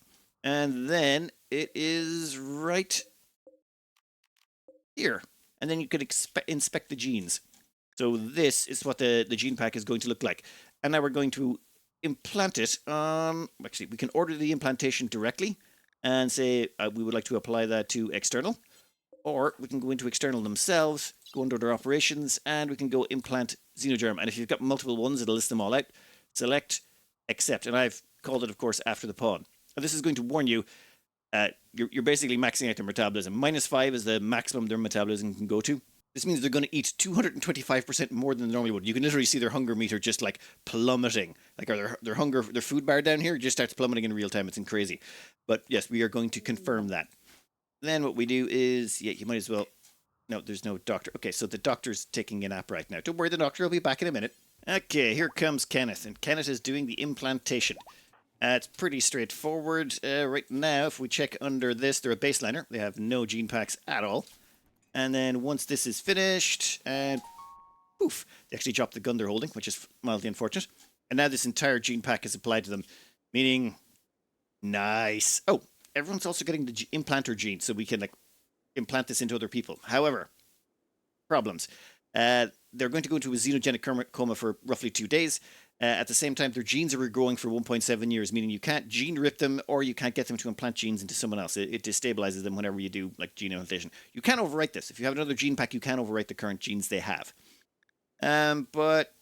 And then it is right here. And then you could inspect the genes. So this is what the gene pack is going to look like. And now we're going to implant it. Actually, we can order the implantation directly and say we would like to apply that to external. Or we can go into external themselves, go under their operations, and we can go implant xenogerm. And if you've got multiple ones, it'll list them all out. Select, accept. And I've called it, of course, after the pawn. And this is going to warn you, you're basically maxing out their metabolism. -5 is the maximum their metabolism can go to. This means they're going to eat 225% more than they normally would. You can literally see their hunger meter just like plummeting. Like their food bar down here just starts plummeting in real time. It's crazy. But yes, we are going to confirm that. Then what we do is, you might as well. No, there's no doctor. Okay, so the doctor's taking a nap right now. Don't worry, the doctor will be back in a minute. Okay, here comes Kenneth, and Kenneth is doing the implantation. It's pretty straightforward. Right now, if we check under this, they're a baseliner. They have no gene packs at all. And then once this is finished, and poof, they actually dropped the gun they're holding, which is mildly unfortunate. And now this entire gene pack is applied to them, meaning nice. Oh, everyone's also getting the implanter gene, so we can implant this into other people. However, problems. They're going to go into a xenogenic coma for roughly 2 days. At the same time, their genes are regrowing for 1.7 years, meaning you can't gene rip them or you can't get them to implant genes into someone else. It destabilizes them whenever you do gene implantation. You can overwrite this. If you have another gene pack, you can overwrite the current genes they have. But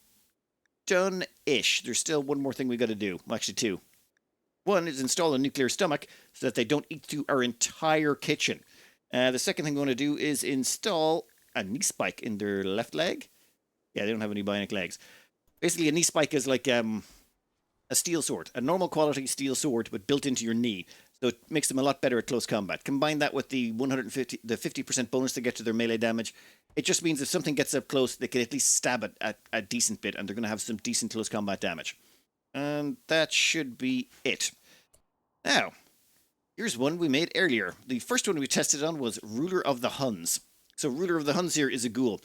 done-ish. There's still one more thing we got to do. Well, actually, 2. One is install a nuclear stomach so that they don't eat through our entire kitchen. The second thing we want to do is install a knee spike in their left leg. Yeah, they don't have any bionic legs. Basically, a knee spike is like a steel sword, a normal quality steel sword, but built into your knee. So it makes them a lot better at close combat. Combine that with the 50% bonus to get to their melee damage. It just means if something gets up close, they can at least stab it at a decent bit, and they're going to have some decent close combat damage. And that should be it. Now, here's one we made earlier. The first one we tested on was Ruler of the Huns. So Ruler of the Huns here is a ghoul.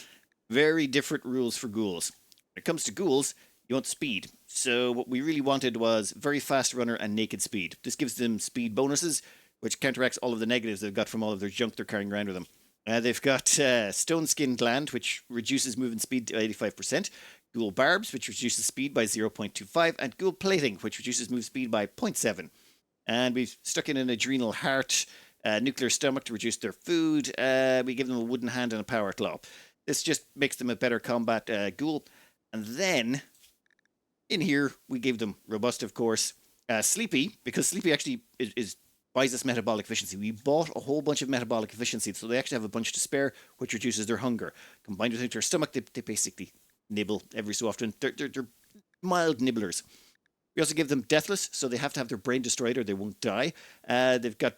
Very different rules for ghouls. When it comes to ghouls, you want speed. So what we really wanted was very fast runner and naked speed. This gives them speed bonuses, which counteracts all of the negatives they've got from all of their junk they're carrying around with them. They've got Stone Skin Gland, which reduces movement speed to 85%. Ghoul Barbs, which reduces speed by 0.25. And Ghoul Plating, which reduces move speed by 0.7. And we've stuck in an Adrenal Heart, Nuclear Stomach to reduce their food. We give them a Wooden Hand and a Power Claw. This just makes them a better combat ghoul. And then, in here, we gave them Robust, of course. Sleepy, because Sleepy actually buys us metabolic efficiency. We bought a whole bunch of metabolic efficiency, so they actually have a bunch to spare, which reduces their hunger. Combined with their stomach, they basically nibble every so often. They're mild nibblers. We also give them Deathless, so they have to have their brain destroyed or they won't die. They've got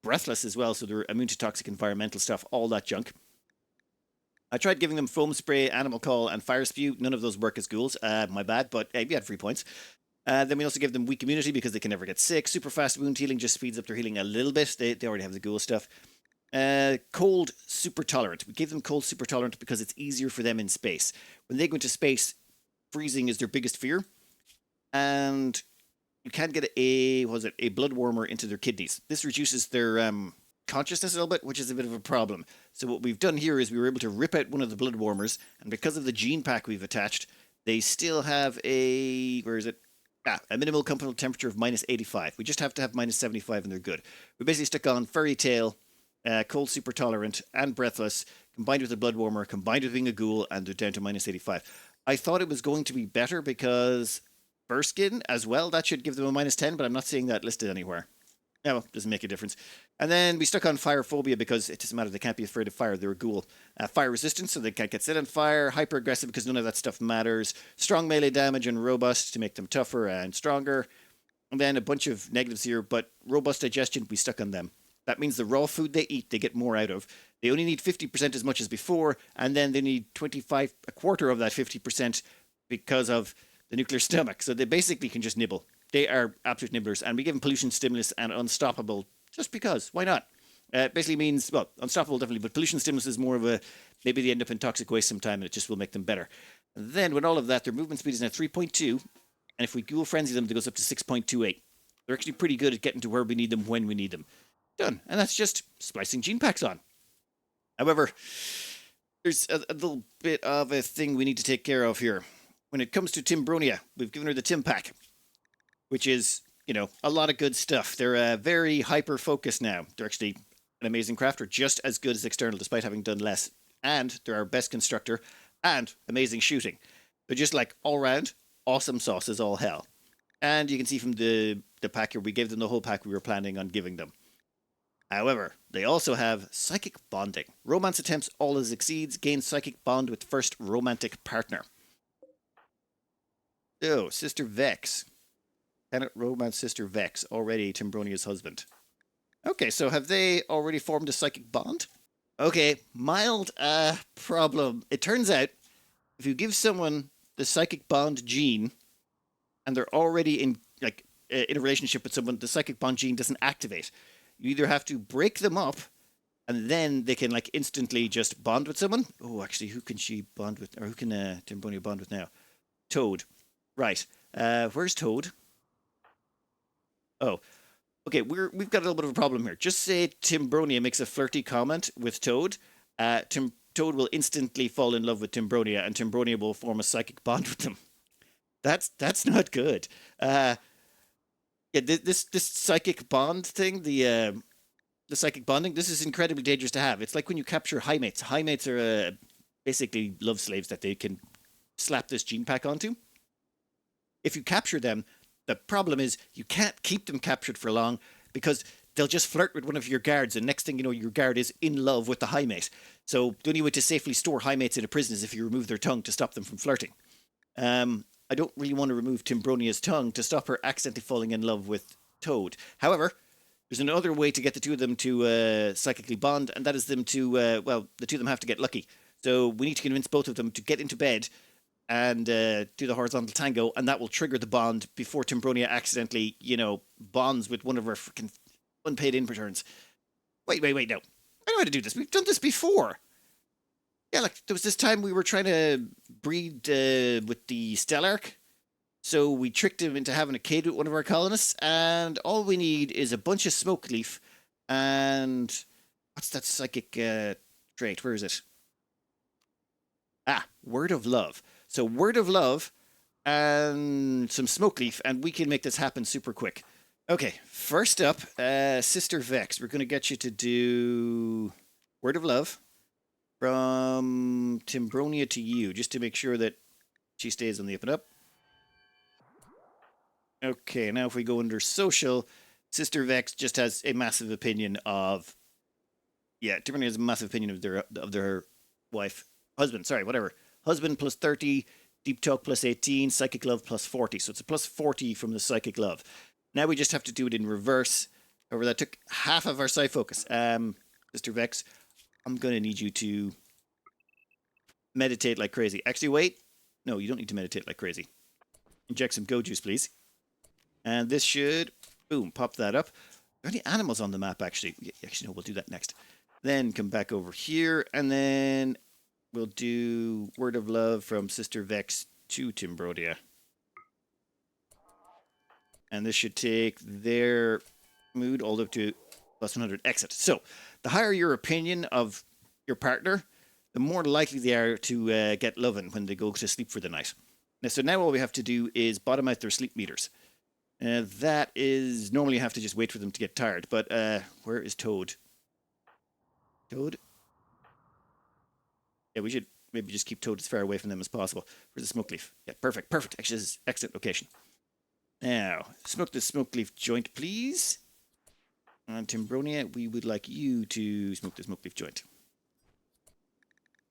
Breathless as well, so they're immune to toxic environmental stuff, all that junk. I tried giving them Foam Spray, Animal Call, and Fire Spew. None of those work as ghouls. My bad, but we had 3 points. Then we also give them weak immunity because they can never get sick. Super fast wound healing just speeds up their healing a little bit. They already have the Ghoul stuff. Cold super tolerant. We gave them cold super tolerant because it's easier for them in space. When they go into space, freezing is their biggest fear. And you can get a blood warmer into their kidneys. This reduces their consciousness a little bit, which is a bit of a problem. So what we've done here is we were able to rip out one of the blood warmers, and because of the gene pack we've attached, they still have a minimal comfortable temperature of -85. We just have to have -75 and they're good. We basically stuck on Fairy Tale, cold super tolerant, and breathless, combined with the blood warmer, combined with being a ghoul, and they're down to -85. I thought it was going to be better because fur skin as well, that should give them a -10, but I'm not seeing that listed anywhere. Yeah, well, doesn't make a difference. And then we stuck on fire phobia because it doesn't matter, they can't be afraid of fire, they're a ghoul. Fire resistance, so they can't get set on fire. Hyper aggressive because none of that stuff matters. Strong melee damage and robust to make them tougher and stronger. And then a bunch of negatives here, but robust digestion, we stuck on them. That means the raw food they eat, they get more out of. They only need 50% as much as before, and then they need a quarter of that 50% because of the nuclear stomach. So they basically can just nibble. They are absolute nibblers, and we give them pollution stimulus and unstoppable just because. Why not? Basically means, well, unstoppable definitely, but pollution stimulus is more of a, maybe they end up in toxic waste sometime and it just will make them better. And then with all of that, their movement speed is now 3.2, and if we Ghoul Frenzy them, it goes up to 6.28. They're actually pretty good at getting to where we need them when we need them. Done. And that's just splicing gene packs on. However, there's a little bit of a thing we need to take care of here. When it comes to Timbronia, we've given her the Tim pack, which is, a lot of good stuff. They're very hyper-focused now. They're actually an amazing crafter, just as good as external, despite having done less. And they're our best constructor, and amazing shooting. They're just like, all-round, awesome sauce is all hell. And you can see from the pack here, we gave them the whole pack we were planning on giving them. However, they also have psychic bonding. Romance attempts all as exceeds, gain psychic bond with first romantic partner. So, Sister Vex. Cannot romance Sister Vex, already Timbronia's husband. Okay, so have they already formed a psychic bond? Okay, mild problem. It turns out, if you give someone the psychic bond gene, and they're already in a relationship with someone, the psychic bond gene doesn't activate. You either have to break them up, and then they can instantly just bond with someone. Oh, actually, who can she bond with, or who can Timbronia bond with now? Toad. Right. Where's Toad? Oh, okay. We've got a little bit of a problem here. Just say Timbronia makes a flirty comment with Toad. Toad will instantly fall in love with Timbronia, and Timbronia will form a psychic bond with them. That's not good. This psychic bond thing, the psychic bonding, this is incredibly dangerous to have. It's like when you capture high mates. High mates are basically love slaves that they can slap this gene pack onto. If you capture them, the problem is you can't keep them captured for long because they'll just flirt with one of your guards, and next thing you know, your guard is in love with the high mate. So the only way to safely store high mates in a prison is if you remove their tongue to stop them from flirting. I don't really want to remove Timbronia's tongue to stop her accidentally falling in love with Toad. However, there's another way to get the two of them to psychically bond, and that is them to, the two of them have to get lucky. So we need to convince both of them to get into bed and do the horizontal tango, and that will trigger the bond before Timbronia accidentally, bonds with one of our freaking unpaid interns. Wait, no. I know how to do this. We've done this before. Yeah, there was this time we were trying to breed with the Stellarch. So we tricked him into having a kid with one of our colonists, and all we need is a bunch of smoke leaf and... What's that psychic trait? Where is it? Word of Love. So Word of Love and some smoke leaf, and we can make this happen super quick. Okay, first up, Sister Vex. We're going to get you to do Word of Love from Timbronia to you, just to make sure that she stays on the up and up. Okay, now if we go under social, Sister Vex just has a massive opinion of... Yeah, Timbronia has a massive opinion of their husband, Husband plus 30, Deep Talk plus 18, Psychic Love plus 40. So it's a plus 40 from the Psychic Love. Now we just have to do it in reverse. However, that took half of our Psy focus. Sister Vex, I'm going to need you to meditate like crazy. Actually, wait. No, you don't need to meditate like crazy. Inject some Go Juice, please. And this should, boom, pop that up. Are there any animals on the map, actually? Actually, no, we'll do that next. Then come back over here, and then we'll do Word of Love from Sister Vex to Timbrodia. And this should take their mood all the way up to plus 100 exit. So, the higher your opinion of your partner, the more likely they are to get loving when they go to sleep for the night. So now all we have to do is bottom out their sleep meters. That is, normally you have to just wait for them to get tired. But where is Toad? Toad? Yeah, we should maybe just keep Toad as far away from them as possible. Where's the smoke leaf? Yeah, perfect, perfect. Actually, this is excellent location. Now, smoke the smoke leaf joint, please. And Timbronia, we would like you to smoke the smoke leaf joint.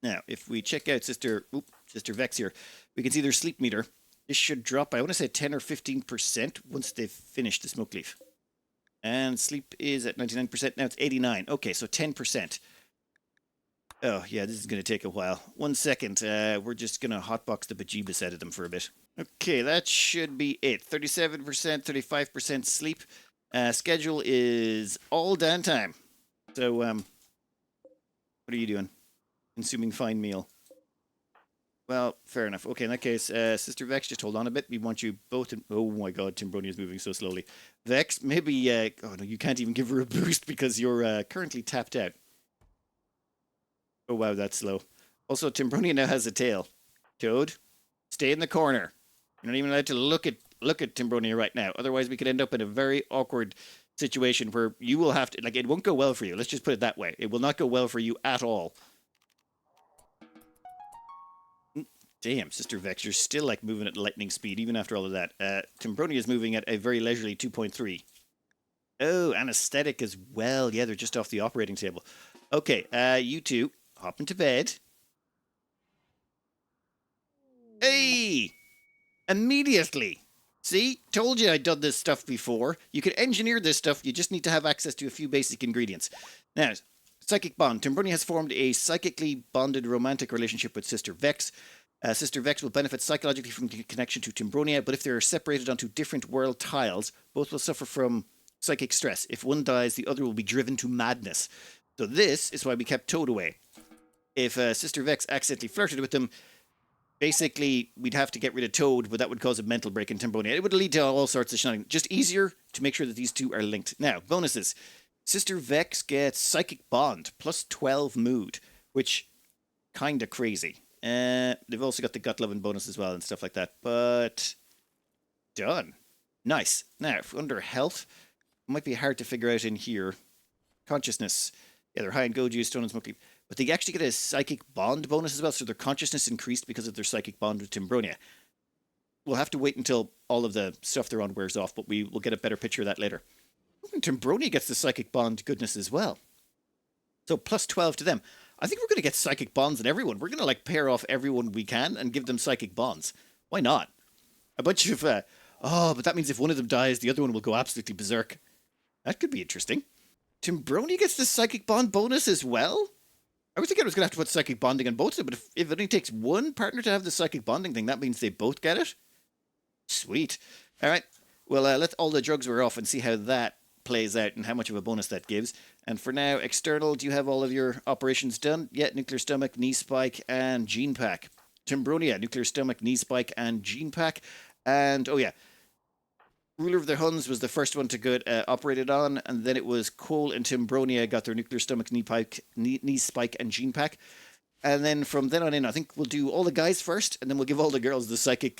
Now, if we check out Sister Vex here, we can see their sleep meter. This should drop by, I want to say 10 or 15% once they've finished the smoke leaf. And sleep is at 99%. Now it's 89. Okay, so 10%. Oh, yeah, this is going to take a while. 1 second. We're just going to hotbox the bejeebus out of them for a bit. Okay, that should be it. 37%, 35% sleep. Schedule is all downtime. So, what are you doing? Consuming fine meal. Well, fair enough. Okay, in that case, Sister Vex, just hold on a bit. We want you both in... Oh my god, Timbronia is moving so slowly. Vex, maybe... oh no, you can't even give her a boost because you're currently tapped out. Oh wow, that's slow. Also, Timbronia now has a tail. Toad, stay in the corner. You're not even allowed to look at Timbronia right now. Otherwise, we could end up in a very awkward situation where you will have to... Like, it won't go well for you. Let's just put it that way. It will not go well for you at all. Damn, Sister Vex, you're still like moving at lightning speed even after all of that. Timbronia is moving at a very leisurely 2.3. Oh, anesthetic as well. Yeah, they're just off the operating table. Okay, you two, hop into bed. Hey! Immediately! See? Told you I'd done this stuff before. You can engineer this stuff, you just need to have access to a few basic ingredients. Now, psychic bond. Timbronia has formed a psychically bonded romantic relationship with Sister Vex. Sister Vex will benefit psychologically from the connection to Timbronia, but if they are separated onto different world tiles, both will suffer from psychic stress. If one dies, the other will be driven to madness. So this is why we kept Toad away. If Sister Vex accidentally flirted with them, basically we'd have to get rid of Toad, but that would cause a mental break in Timbronia. It would lead to all sorts of shenanigans. Just easier to make sure that these two are linked. Now, bonuses. Sister Vex gets Psychic Bond, plus 12 mood, which kind of crazy. They've also got the gut loving bonus as well and stuff like that. But done. Nice. Now, under health, it might be hard to figure out in here. Consciousness. Yeah, they're high in Goju, Stone and Smoky. But they actually get a psychic bond bonus as well, so their consciousness increased because of their psychic bond with Timbronia. We'll have to wait until all of the stuff they're on wears off, but we will get a better picture of that later. And Timbronia gets the psychic bond goodness as well. So plus 12 to them. I think we're going to get psychic bonds in everyone. We're going to like pair off everyone we can and give them psychic bonds. Why not? A bunch of, but that means if one of them dies, the other one will go absolutely berserk. That could be interesting. Timbronia gets the psychic bond bonus as well? I was thinking I was going to have to put psychic bonding on both of them, but if it only takes one partner to have the psychic bonding thing, that means they both get it? Sweet. All right. Well, let all the drugs wear off and see how that plays out and how much of a bonus that gives. And for now, external, do you have all of your operations done? Yeah, nuclear stomach, knee spike, and gene pack. Timbronia, nuclear stomach, knee spike, and gene pack. And, oh yeah, Ruler of the Huns was the first one to get operated on, and then it was Cole and Timbronia got their nuclear stomach, knee spike, and gene pack. And then from then on in, I think we'll do all the guys first, and then we'll give all the girls the psychic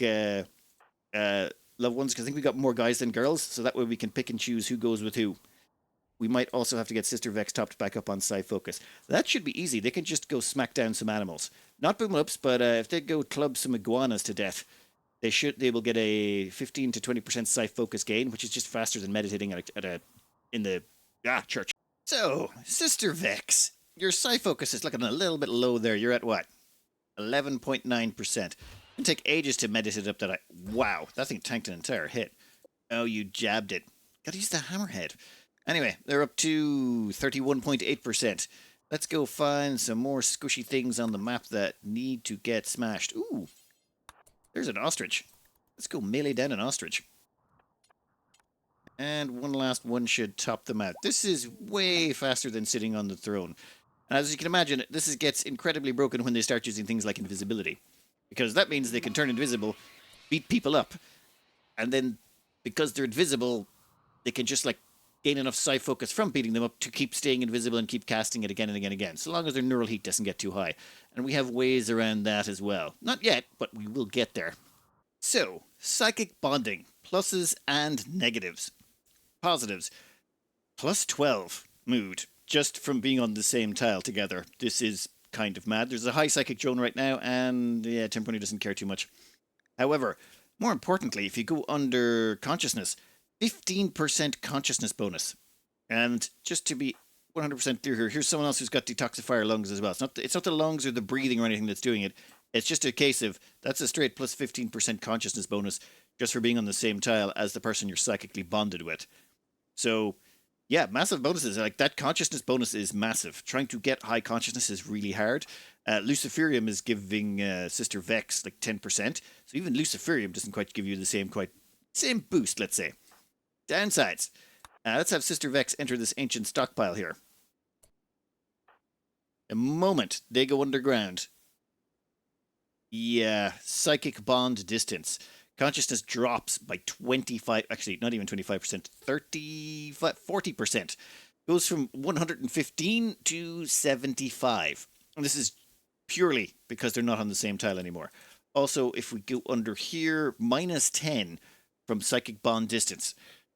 loved ones, because I think we got more guys than girls, so that way we can pick and choose who goes with who. We might also have to get Sister Vex topped back up on Psi Focus. That should be easy. They can just go smack down some animals. Not boom-ups, but if they go club some iguanas to death, they will get a 15 to 20% Psi Focus gain, which is just faster than meditating in the church. So, Sister Vex, your Psi Focus is looking a little bit low there. You're at what? 11.9%. It'll take ages to meditate up that. Wow, that thing tanked an entire hit. Oh, you jabbed it. Gotta use the hammerhead. Anyway, they're up to 31.8%. Let's go find some more squishy things on the map that need to get smashed. Ooh, there's an ostrich. Let's go melee down an ostrich. And one last one should top them out. This is way faster than sitting on the throne. And as you can imagine, gets incredibly broken when they start using things like invisibility. Because that means they can turn invisible, beat people up, and then because they're invisible, they can just like gain enough psi focus from beating them up to keep staying invisible and keep casting it again and again and again, so long as their neural heat doesn't get too high. And we have ways around that as well. Not yet, but we will get there. So, psychic bonding, pluses and negatives. Positives, plus 12 mood, just from being on the same tile together. This is kind of mad. There's a high psychic drone right now, and yeah, Timpani doesn't care too much. However, more importantly, if you go under consciousness, 15% consciousness bonus. And just to be 100% clear here, here's someone else who's got detoxifier lungs as well. It's not the lungs or the breathing or anything that's doing it. It's just a case of that's a straight plus 15% consciousness bonus just for being on the same tile as the person you're psychically bonded with. So, yeah, massive bonuses. Like, that consciousness bonus is massive. Trying to get high consciousness is really hard. Luciferium is giving Sister Vex like 10%. So even Luciferium doesn't quite give you the same boost, let's say. Downsides. Let's have Sister Vex enter this ancient stockpile here. The moment they go underground, yeah, psychic bond distance. Consciousness drops by 25, actually not even 25%, 40%. Goes from 115 to 75. And this is purely because they're not on the same tile anymore. Also, if we go under here, minus 10 from psychic bond distance.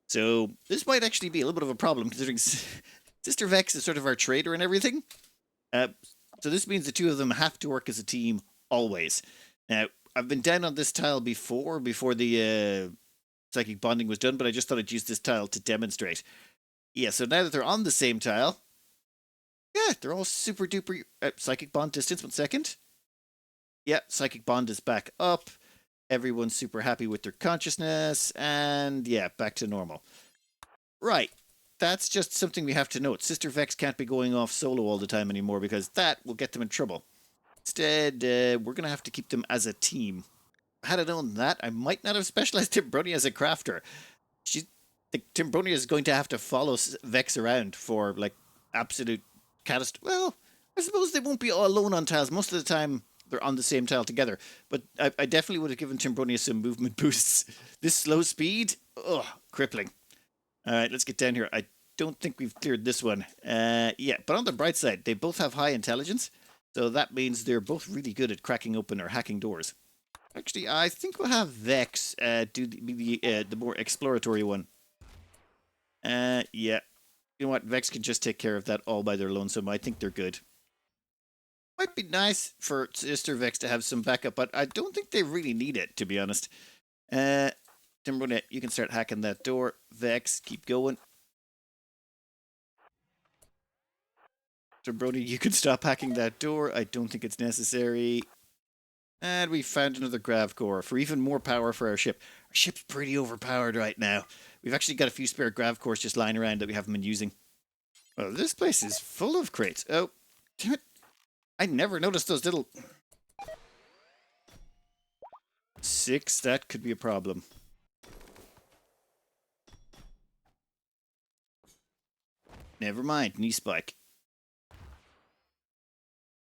So this might actually be a little bit of a problem considering Sister Vex is sort of our trader and everything. So this means the two of them have to work as a team always. Now, I've been down on this tile before the psychic bonding was done, but I just thought I'd use this tile to demonstrate. Yeah, so now that they're on the same tile, yeah, they're all super duper psychic bond distance. 1 second. Yeah, psychic bond is back up. Everyone's super happy with their consciousness, and yeah, back to normal. Right. That's just something we have to note. Sister Vex can't be going off solo all the time anymore because that will get them in trouble. Instead, we're going to have to keep them as a team. Had I known that, I might not have specialized Timbroni as a crafter. Timbroni is going to have to follow Vex around for, like, absolute catastrophe. Well, I suppose they won't be all alone on tiles. Most of the time, they're on the same tile together. But I definitely would have given Timbroni some movement boosts. This slow speed, ugh, crippling. All right, let's get down here. I don't think we've cleared this one. Yeah, but on the bright side, they both have high intelligence. So that means they're both really good at cracking open or hacking doors. Actually, I think we'll have Vex do the more exploratory one. Yeah. You know what? Vex can just take care of that all by their lonesome. I think they're good. Might be nice for Sister Vex to have some backup, but I don't think they really need it, to be honest. Timbroni, you can start hacking that door. Vex, keep going. Timbroni, you can stop hacking that door. I don't think it's necessary. And we found another grav core for even more power for our ship. Our ship's pretty overpowered right now. We've actually got a few spare grav cores just lying around that we haven't been using. Well, this place is full of crates. Oh, damn it. I never noticed those little... 6, that could be a problem. Never mind, knee spike.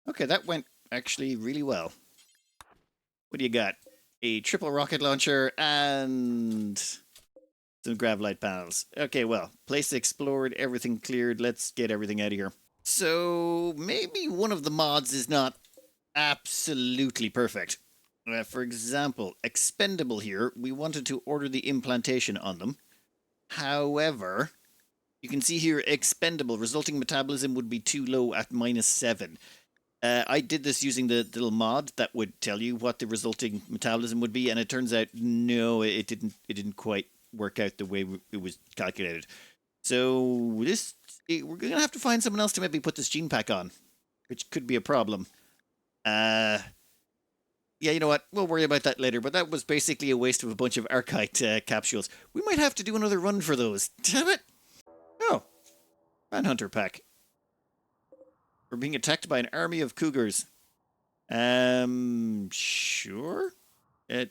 Okay, that went actually really well. What do you got? A triple rocket launcher and some grav light panels. Okay, well, place explored, everything cleared. Let's get everything out of here. So maybe one of the mods is not absolutely perfect. For example, expendable here, we wanted to order the implantation on them. However, you can see here expendable, resulting metabolism would be too low at -7. I did this using the little mod that would tell you what the resulting metabolism would be, and it turns out no, it didn't quite work out the way it was calculated. So we're gonna have to find someone else to maybe put this gene pack on, which could be a problem. Yeah, you know what? We'll worry about that later. But that was basically a waste of a bunch of Archite capsules. We might have to do another run for those. Damn it! Oh, Manhunter pack. We're being attacked by an army of cougars. Sure.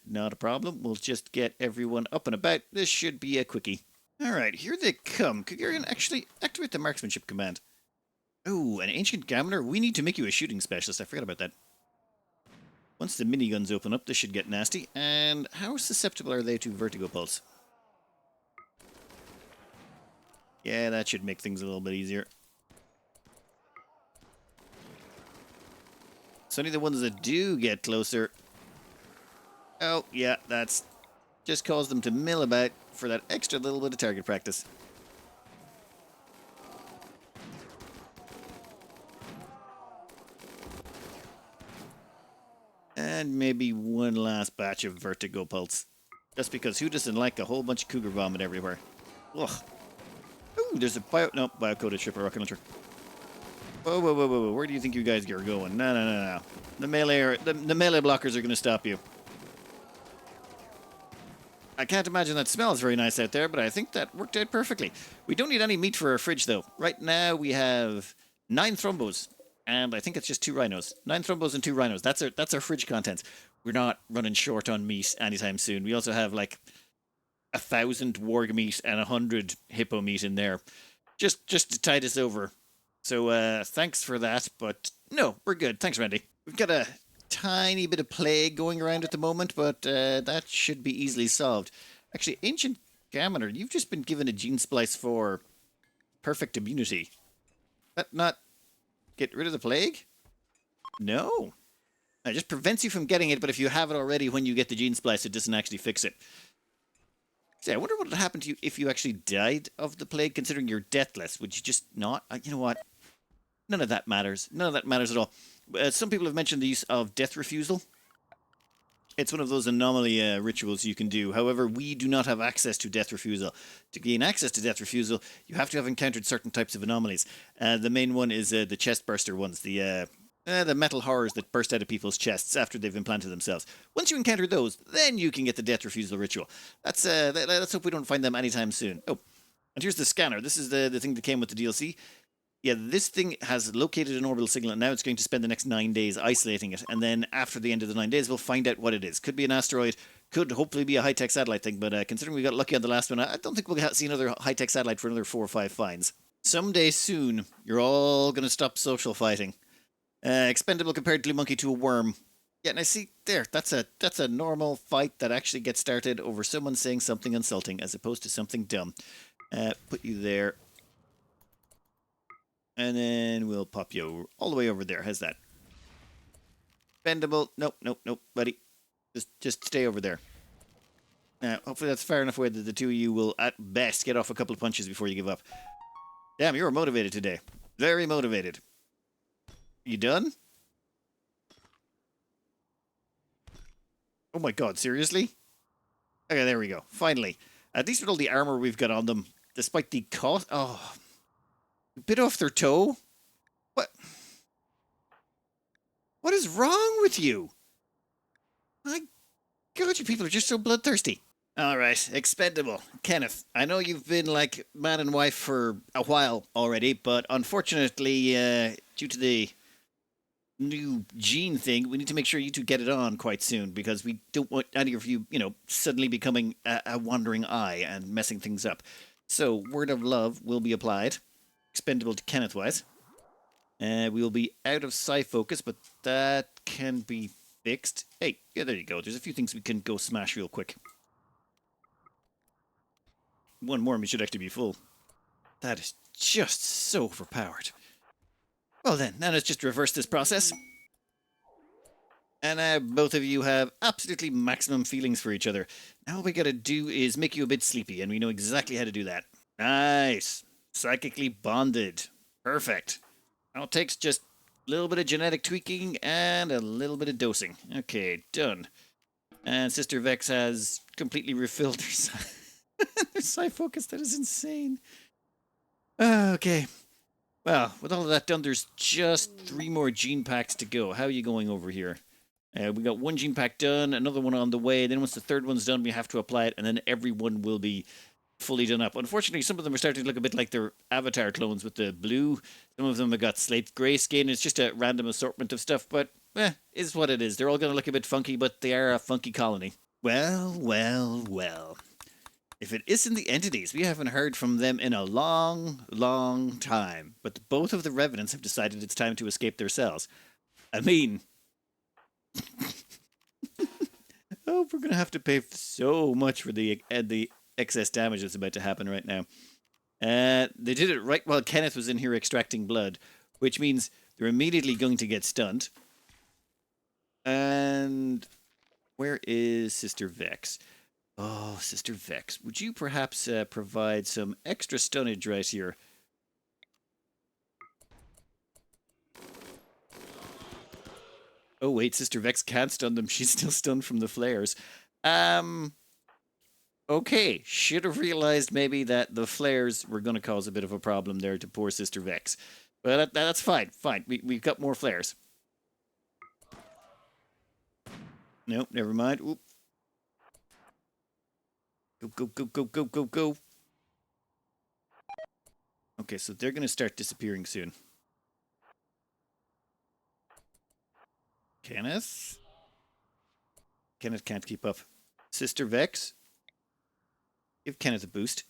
Not a problem. We'll just get everyone up and about. This should be a quickie. Alright, here they come. Kagurian, actually activate the marksmanship command. Oh, an ancient gaminer? We need to make you a shooting specialist. I forgot about that. Once the miniguns open up, this should get nasty. And how susceptible are they to vertigo pulse? Yeah, that should make things a little bit easier. So only the ones that do get closer. Oh, yeah, that's just caused them to mill about for that extra little bit of target practice. And maybe one last batch of vertigo pulse. Just because who doesn't like a whole bunch of cougar vomit everywhere? Ugh. Ooh, there's a bio-coded shipper rocket launcher. Whoa, whoa, whoa, whoa, whoa. Where do you think you guys are going? No, no, no, no. The melee blockers are going to stop you. I can't imagine that smells very nice out there, but I think that worked out perfectly. We don't need any meat for our fridge, though. Right now, we have 9 thrombos, and I think it's just 2 rhinos. 9 thrombos and 2 rhinos. That's our fridge contents. We're not running short on meat anytime soon. We also have, like, 1,000 warg meat and 100 hippo meat in there, just to tide us over. So, thanks for that, but no, we're good. Thanks, Randy. We've got a tiny bit of plague going around at the moment, but that should be easily solved. Actually, Ancient Gaminer, you've just been given a gene splice for perfect immunity. That not get rid of the plague? No. It just prevents you from getting it, but if you have it already when you get the gene splice, it doesn't actually fix it. So I wonder what would happen to you if you actually died of the plague, considering you're deathless. Would you just not? You know what? None of that matters. None of that matters at all. Some people have mentioned the use of death refusal. It's one of those anomaly rituals you can do. However, we do not have access to death refusal. To gain access to death refusal, you have to have encountered certain types of anomalies. The main one is the chest burster ones, the metal horrors that burst out of people's chests after they've implanted themselves. Once you encounter those, then you can get the death refusal ritual. Let's hope we don't find them anytime soon. Oh, and here's the scanner. This is the thing that came with the DLC. Yeah, this thing has located an orbital signal, and now it's going to spend the next 9 days isolating it. And then after the end of the 9 days, we'll find out what it is. Could be an asteroid, could hopefully be a high-tech satellite thing, but considering we got lucky on the last one, I don't think we'll see another high-tech satellite for another 4 or 5 finds. Someday soon, you're all going to stop social fighting. Expendable comparatively monkey to a worm. Yeah, and I see there, that's a normal fight that actually gets started over someone saying something insulting as opposed to something dumb. Put you there. And then we'll pop you all the way over there. How's that? Bendable. Nope, nope, nope, buddy. Just stay over there. Hopefully that's far enough away that the two of you will, at best, get off a couple of punches before you give up. Damn, you were motivated today. Very motivated. You done? Oh my god, seriously? Okay, there we go. Finally. At least with all the armor we've got on them, despite the cost... Oh... Bit off their toe? What? What is wrong with you? My God, you people are just so bloodthirsty. Alright, expendable. Kenneth, I know you've been like man and wife for a while already, but unfortunately, due to the new gene thing, we need to make sure you two get it on quite soon, because we don't want any of you, suddenly becoming a wandering eye and messing things up. So, word of love will be applied. Expendable to Kenneth-wise. We will be out of psi focus, but that can be fixed. Hey, yeah, there you go. There's a few things we can go smash real quick. One more and we should actually be full. That is just so overpowered. Well then, now let's just reverse this process. And both of you have absolutely maximum feelings for each other. Now all we gotta do is make you a bit sleepy, and we know exactly how to do that. Nice. Psychically bonded. Perfect. Now it takes just a little bit of genetic tweaking and a little bit of dosing. Okay, done. And Sister Vex has completely refilled her psi focus. That is insane. Okay. Well, with all of that done, there's just 3 more gene packs to go. How are you going over here? We got 1 gene pack done, another one on the way. Then once the 3rd one's done, we have to apply it, and then everyone will be fully done up. Unfortunately, some of them are starting to look a bit like their avatar clones with the blue. Some of them have got slate grey skin. It's just a random assortment of stuff, but is what it is. They're all going to look a bit funky, but they are a funky colony. Well, well, well. If it isn't the entities, we haven't heard from them in a long, long time. But both of the revenants have decided it's time to escape their cells. I mean, oh, we're gonna have to pay so much for the excess damage that's about to happen right now. They did it right while Kenneth was in here extracting blood, which means they're immediately going to get stunned. And where is Sister Vex? Oh, Sister Vex, would you perhaps provide some extra stunnage right here? Oh, wait, Sister Vex can't stun them. She's still stunned from the flares. Okay, should have realized maybe that the flares were going to cause a bit of a problem there to poor Sister Vex. But that's fine, fine. We've got more flares. Nope, never mind. Oop. Go, go, go, go, go, go, go. Okay, so they're going to start disappearing soon. Kenneth? Kenneth can't keep up. Sister Vex? Give Kenneth a boost.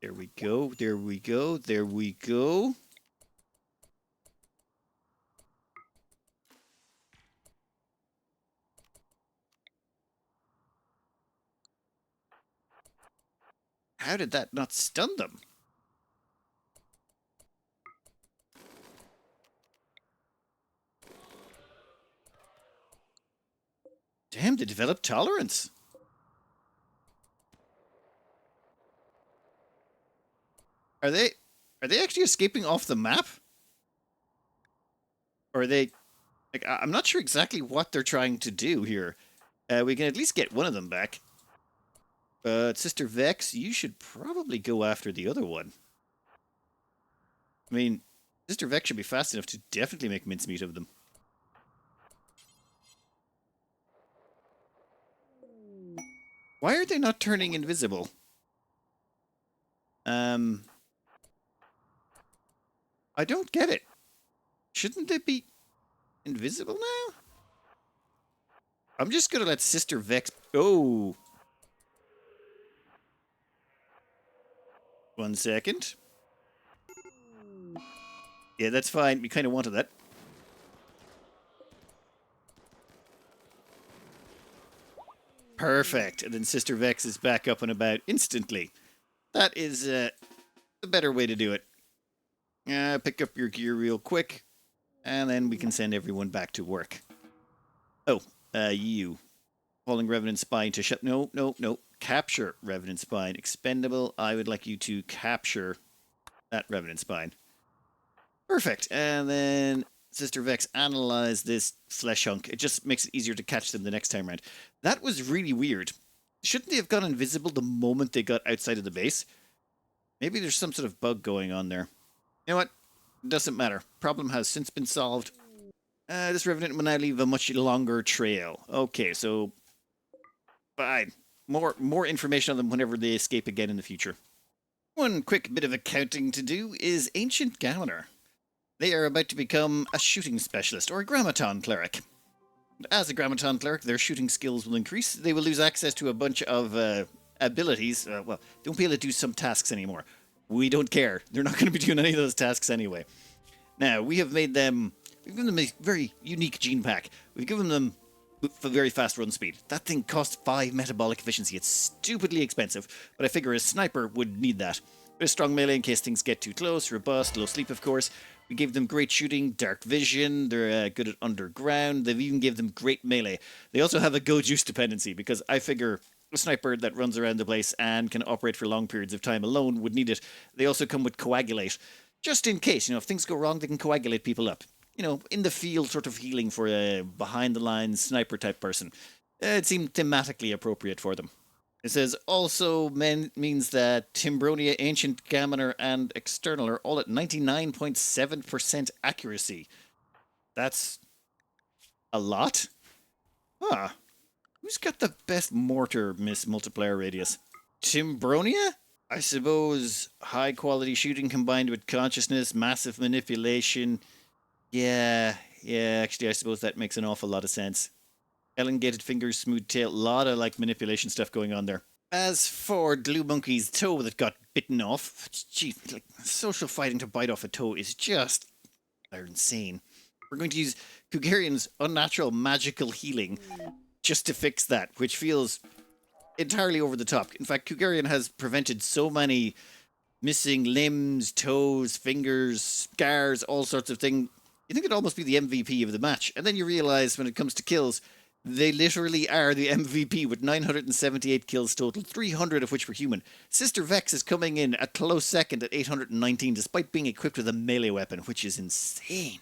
There we go, there we go, there we go. How did that not stun them? Damn, they developed tolerance. Are they actually escaping off the map? Or are they like I'm not sure exactly what they're trying to do here. We can at least get one of them back. But Sister Vex, you should probably go after the other one. I mean, Sister Vex should be fast enough to definitely make mincemeat of them. Why are they not turning invisible? I don't get it. Shouldn't they be invisible now? I'm just gonna let Sister Vex... Oh! 1 second. Yeah, that's fine. We kind of wanted that. Perfect. And then Sister Vex is back up and about instantly. That is a better way to do it. Pick up your gear real quick, and then we can send everyone back to work. Oh, you. Calling Revenant Spine to shut... No, no, no. Capture Revenant Spine. Expendable. I would like you to capture that Revenant Spine. Perfect. And then Sister Vex, analyze this flesh hunk. It just makes it easier to catch them the next time around. That was really weird. Shouldn't they have gone invisible the moment they got outside of the base? Maybe there's some sort of bug going on there. You know what? Doesn't matter. Problem has since been solved. This Revenant will now leave a much longer trail. Okay, so... Fine. More information on them whenever they escape again in the future. One quick bit of accounting to do is Ancient Gammoner. They are about to become a shooting specialist, or a Grammaton cleric. As a Grammaton cleric, their shooting skills will increase. They will lose access to a bunch of abilities. Well, they won't be able to do some tasks anymore. We don't care. They're not going to be doing any of those tasks anyway. Now, we've given them a very unique gene pack. We've given them for very fast run speed. That thing costs 5 metabolic efficiency. It's stupidly expensive, but I figure a sniper would need that. They're strong melee in case things get too close, robust, low sleep, of course. We gave them great shooting, dark vision, they're good at underground, they've even gave them great melee. They also have a go juice dependency, because I figure a sniper that runs around the place and can operate for long periods of time alone would need it. They also come with coagulate, just in case, if things go wrong, they can coagulate people up. In the field sort of healing for a behind-the-lines sniper type person. It seemed thematically appropriate for them. It says also means that Timbronia, Ancient Gammoner, and External are all at 99.7% accuracy. That's a lot? Huh. Who's got the best mortar miss multiplier radius? Timbronia? I suppose high quality shooting combined with consciousness, massive manipulation. Yeah, actually I suppose that makes an awful lot of sense. Elongated fingers, smooth tail, a lot of like manipulation stuff going on there. As for Glue Monkey's toe that got bitten off, gee, like social fighting to bite off a toe is just they're insane. We're going to use Kugarian's unnatural magical healing just to fix that, which feels entirely over the top. In fact, Kugarian has prevented so many missing limbs, toes, fingers, scars, all sorts of things. You think it'd almost be the MVP of the match, and then you realize when it comes to kills, they literally are the MVP with 978 kills total, 300 of which were human. Sister Vex is coming in a close second at 819, despite being equipped with a melee weapon, which is insane.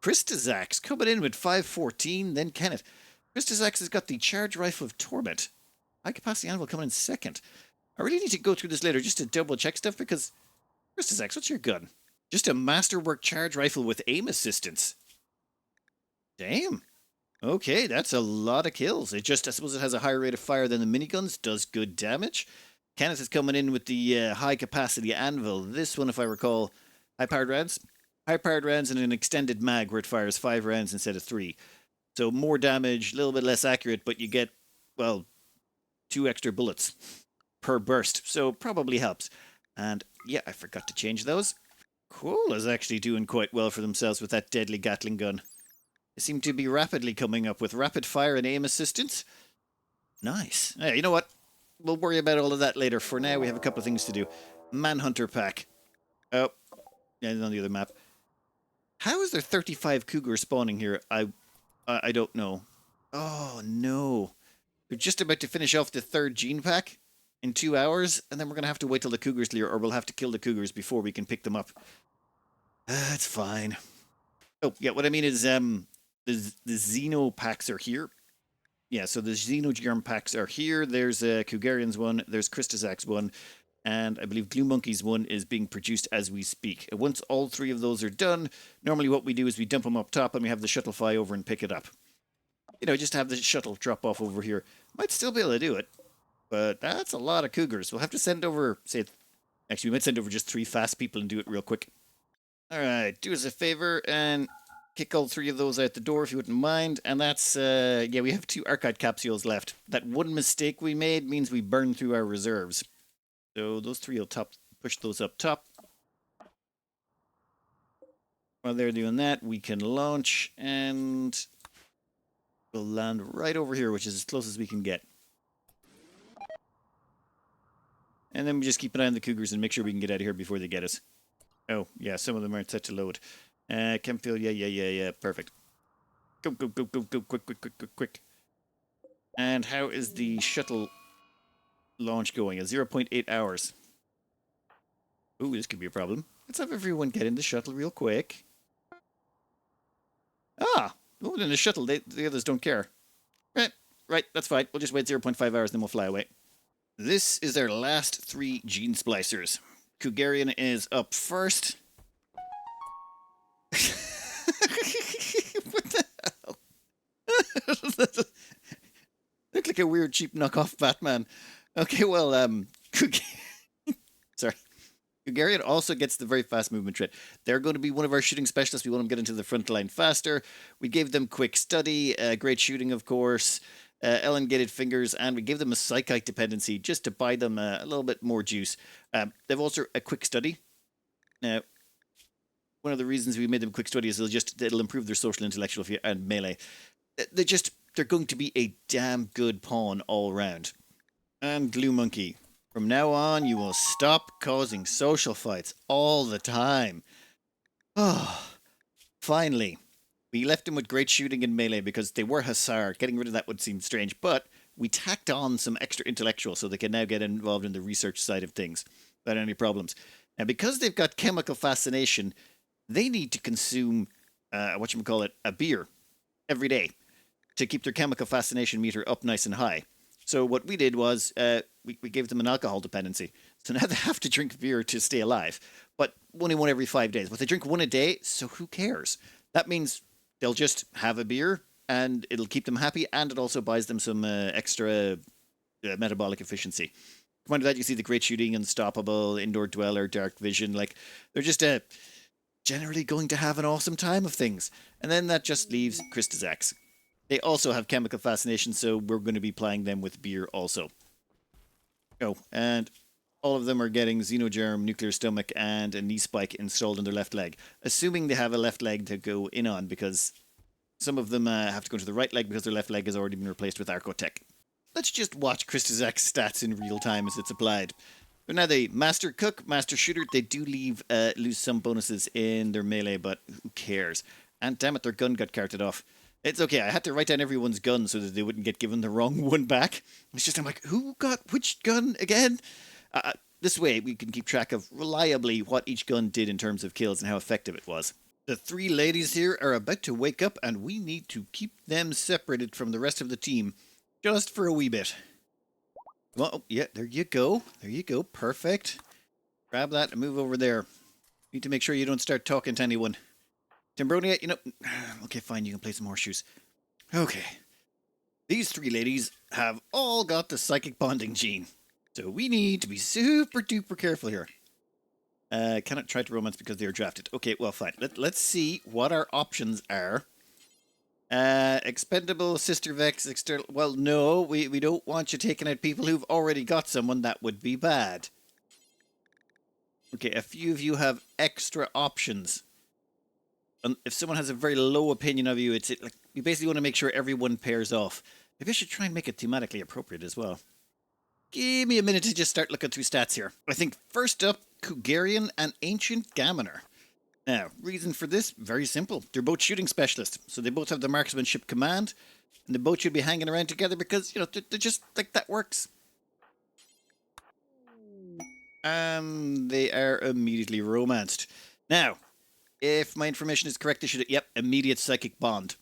Christazax coming in with 514, then Kenneth. Christazax has got the Charge Rifle of Torment. High Capacity Anvil coming in second. I really need to go through this later just to double check stuff because Christazax, what's your gun? Just a Masterwork Charge Rifle with aim assistance. Damn. Okay, that's a lot of kills. It just, I suppose it has a higher rate of fire than the miniguns, does good damage. Kenneth is coming in with the high capacity anvil. This one, if I recall, high powered rounds. High powered rounds and an extended mag where it fires 5 rounds instead of 3. So more damage, a little bit less accurate, but you get, well, 2 extra bullets per burst. So probably helps. And yeah, I forgot to change those. Ghoul is actually doing quite well for themselves with that deadly Gatling gun. They seem to be rapidly coming up with rapid fire and aim assistance. Nice. Hey, you know what? We'll worry about all of that later. For now, we have a couple of things to do. Manhunter pack. Oh, yeah, on the other map. How is there 35 cougars spawning here? I don't know. Oh, no. We're just about to finish off the 3rd gene pack in 2 hours, and then we're going to have to wait till the cougars clear, or we'll have to kill the cougars before we can pick them up. It's fine. Oh, yeah, what I mean is, the Xeno packs are here. Yeah, so the Xenogerm packs are here. There's Kugarian's one, there's Christazax's one, and I believe Glue Monkey's one is being produced as we speak. Once all 3 of those are done, normally what we do is we dump them up top and we have the shuttle fly over and pick it up. You know, just have the shuttle drop off over here. Might still be able to do it, but that's a lot of cougars. We'll have to send over, actually we might send over just 3 fast people and do it real quick. Alright, do us a favor and kick all 3 of those out the door if you wouldn't mind. And that's, yeah, we have 2 archive capsules left. That one mistake we made means we burn through our reserves. So those 3 will push those up top. While they're doing that, we can launch and we'll land right over here, which is as close as we can get. And then we just keep an eye on the cougars and make sure we can get out of here before they get us. Oh, yeah, some of them aren't set to load. Chemfield, yeah, perfect. Go, quick. And how is the shuttle launch going? At 0.8 hours. Ooh, this could be a problem. Let's have everyone get in the shuttle real quick. Ah! Oh, in the shuttle, the others don't care. Right, that's fine. We'll just wait 0.5 hours, then we'll fly away. This is our last 3 gene splicers. Kugarian is up first. What the hell? Look like a weird, cheap knockoff Batman. Okay, well, sorry. Kugarian also gets the very fast movement trait. They're going to be one of our shooting specialists. We want them to get into the front line faster. We gave them quick study, great shooting, of course, elongated fingers, and we gave them a psychite dependency just to buy them a little bit more juice. They've also a quick study. Now, one of the reasons we made them quick study is it'll improve their social, intellectual, and melee. They're going to be a damn good pawn all round. And Glue Monkey. From now on, you will stop causing social fights all the time. Oh, finally. We left them with great shooting and melee because they were Hussar. Getting rid of that would seem strange, but we tacked on some extra intellectual so they can now get involved in the research side of things without any problems. Now, because they've got chemical fascination, they need to consume, a beer every day to keep their chemical fascination meter up nice and high. So what we did was we gave them an alcohol dependency. So now they have to drink beer to stay alive, but only one every 5 days. But they drink one a day, so who cares? That means they'll just have a beer, and it'll keep them happy, and it also buys them some extra metabolic efficiency. Combined with that, you see the great shooting, unstoppable, indoor dweller, dark vision. Like, they're just generally going to have an awesome time of things. And then that just leaves Christazax. They also have chemical fascination, so we're going to be plying them with beer also. Oh, and all of them are getting Xenogerm, Nuclear Stomach, and a knee spike installed in their left leg. Assuming they have a left leg to go in on, because some of them have to go to the right leg because their left leg has already been replaced with Arcotech. Let's just watch Christazak's stats in real time as it's applied. But now they Master Cook, Master Shooter, they do lose some bonuses in their melee, but who cares? And damn it, their gun got carted off. It's okay, I had to write down everyone's gun so that they wouldn't get given the wrong one back. It's just, I'm like, who got which gun again? This way we can keep track of reliably what each gun did in terms of kills and how effective it was. The three ladies here are about to wake up and we need to keep them separated from the rest of the team just for a wee bit. Well, yeah, there you go. There you go. Perfect. Grab that and move over there. Need to make sure you don't start talking to anyone. Timbronia, you know... Okay, fine, you can play some horseshoes. Okay. These three ladies have all got the psychic bonding gene. So we need to be super duper careful here. Cannot try to romance because they are drafted. Okay, well, fine. Let's see what our options are. Expendable, Sister Vex, external... Well, no, we don't want you taking out people who've already got someone. That would be bad. Okay, a few of you have extra options. And if someone has a very low opinion of you, it's like you basically want to make sure everyone pairs off. Maybe I should try and make it thematically appropriate as well. Give me a minute to just start looking through stats here. I think first up, Kugarian and Ancient Gammoner. Now, reason for this, very simple. They're both shooting specialists, so they both have the marksmanship command, and they both should be hanging around together because, you know, they're just like that works. And they are immediately romanced. Now, if my information is correct, they should, yep, immediate psychic bond.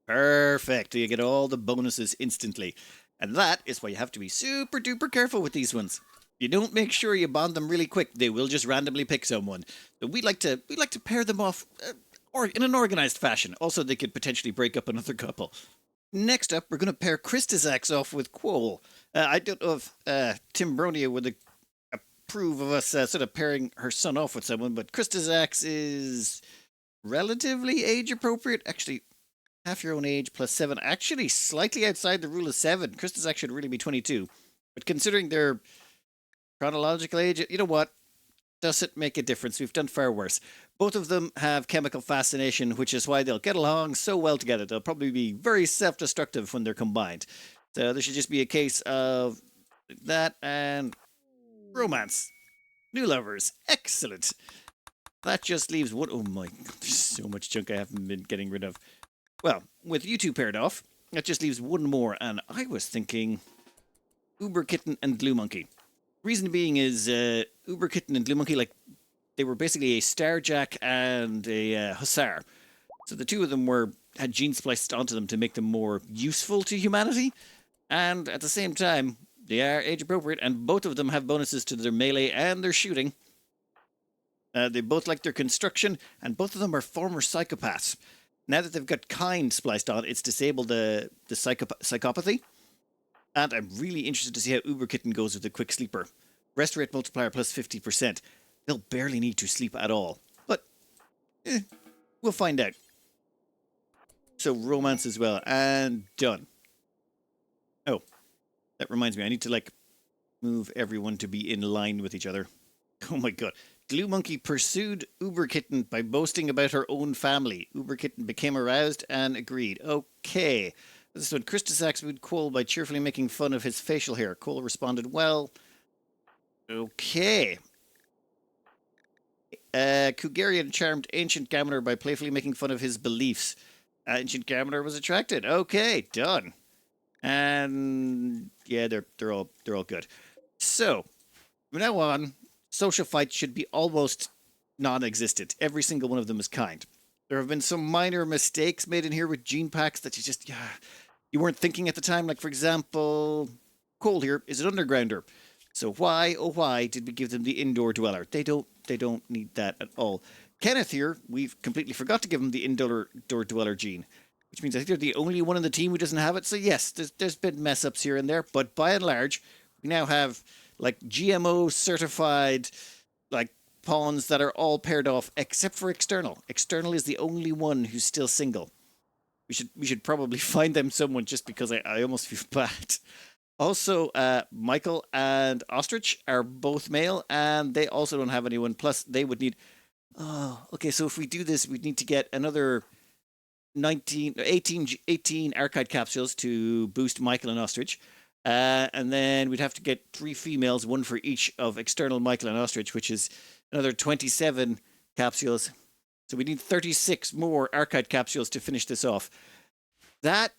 Perfect. You get all the bonuses instantly. And that is why you have to be super duper careful with these ones. If you don't make sure you bond them really quick, they will just randomly pick someone. So we like to pair them off or in an organized fashion. Also, they could potentially break up another couple. Next up, we're going to pair Christazax off with Quoll. I don't know if Timbronia would approve of us sort of pairing her son off with someone, but Christazax is relatively age appropriate. Actually, half your own age plus 7. Actually, slightly outside the rule of 7. Christazax should really be 22. But considering their chronological age, you know what? Doesn't make a difference. We've done far worse. Both of them have chemical fascination, which is why they'll get along so well together. They'll probably be very self-destructive when they're combined. So there should just be a case of that and romance. New lovers. Excellent. That just leaves one... Oh my God, there's so much junk I haven't been getting rid of. Well, with you two paired off, that just leaves one more, and I was thinking Uber Kitten and Glue Monkey. Reason being is Uber Kitten and Glue Monkey, like, they were basically a Starjack and a Hussar. So the two of them had genes spliced onto them to make them more useful to humanity, and at the same time, they are age appropriate, and both of them have bonuses to their melee and their shooting. They both like their construction, and both of them are former psychopaths. Now that they've got kind spliced on, it's disabled the psychopathy. And I'm really interested to see how Uber Kitten goes with the quick sleeper. Rest rate multiplier plus 50%. They'll barely need to sleep at all. But, we'll find out. So romance as well. And done. Oh, that reminds me. I need to, like, move everyone to be in line with each other. Oh my God. Glue Monkey pursued Uber Kitten by boasting about her own family. Uber Kitten became aroused and agreed. Okay. This one, Christazax wooed Quoll by cheerfully making fun of his facial hair. Quoll responded well. Okay. Kugarian charmed Ancient Gammoner by playfully making fun of his beliefs. Ancient Gammoner was attracted. Okay, done. And yeah, they're all good. So, from now on, social fights should be almost non-existent. Every single one of them is kind. There have been some minor mistakes made in here with gene packs that you weren't thinking at the time. Like, for example, Quoll here is an undergrounder. So why, oh why, did we give them the indoor dweller? They don't need that at all. Kenneth here, we've completely forgot to give him the indoor dweller gene, which means I think they're the only one on the team who doesn't have it. So yes, there's been mess-ups here and there, but by and large, we now have, like, GMO certified, like, pawns that are all paired off except for External. External is the only one who's still single. We should probably find them someone just because I almost feel bad. Also, Michael and Ostrich are both male, and they also don't have anyone. Plus, they would need. Oh, okay. So if we do this, we'd need to get another 18 archive capsules to boost Michael and Ostrich. And then we'd have to get 3 females, one for each of external Michael and Ostrich, which is another 27 capsules. So we need 36 more archive capsules to finish this off. That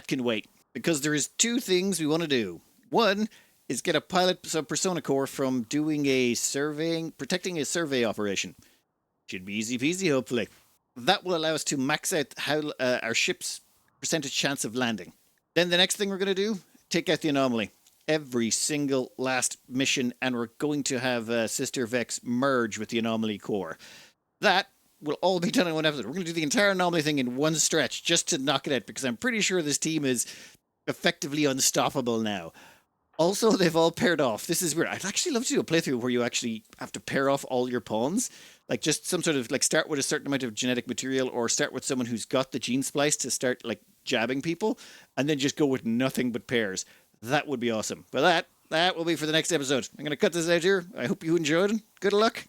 can wait, because there is 2 things we want to do. One is get a pilot persona core from doing protecting a survey operation. Should be easy peasy, hopefully. That will allow us to max out how our ship's percentage chance of landing. Then the next thing we're going to do, take out the anomaly. Every single last mission, and we're going to have Sister Vex merge with the anomaly core. That will all be done in one episode. We're going to do the entire anomaly thing in one stretch just to knock it out, because I'm pretty sure this team is effectively unstoppable now. Also, they've all paired off. This is weird. I'd actually love to do a playthrough where you actually have to pair off all your pawns. Like just some sort of like start with a certain amount of genetic material, or start with someone who's got the gene splice to start like jabbing people, and then just go with nothing but pairs. That would be awesome. But that will be for the next episode. I'm going to cut this out here. I hope you enjoyed. Good luck.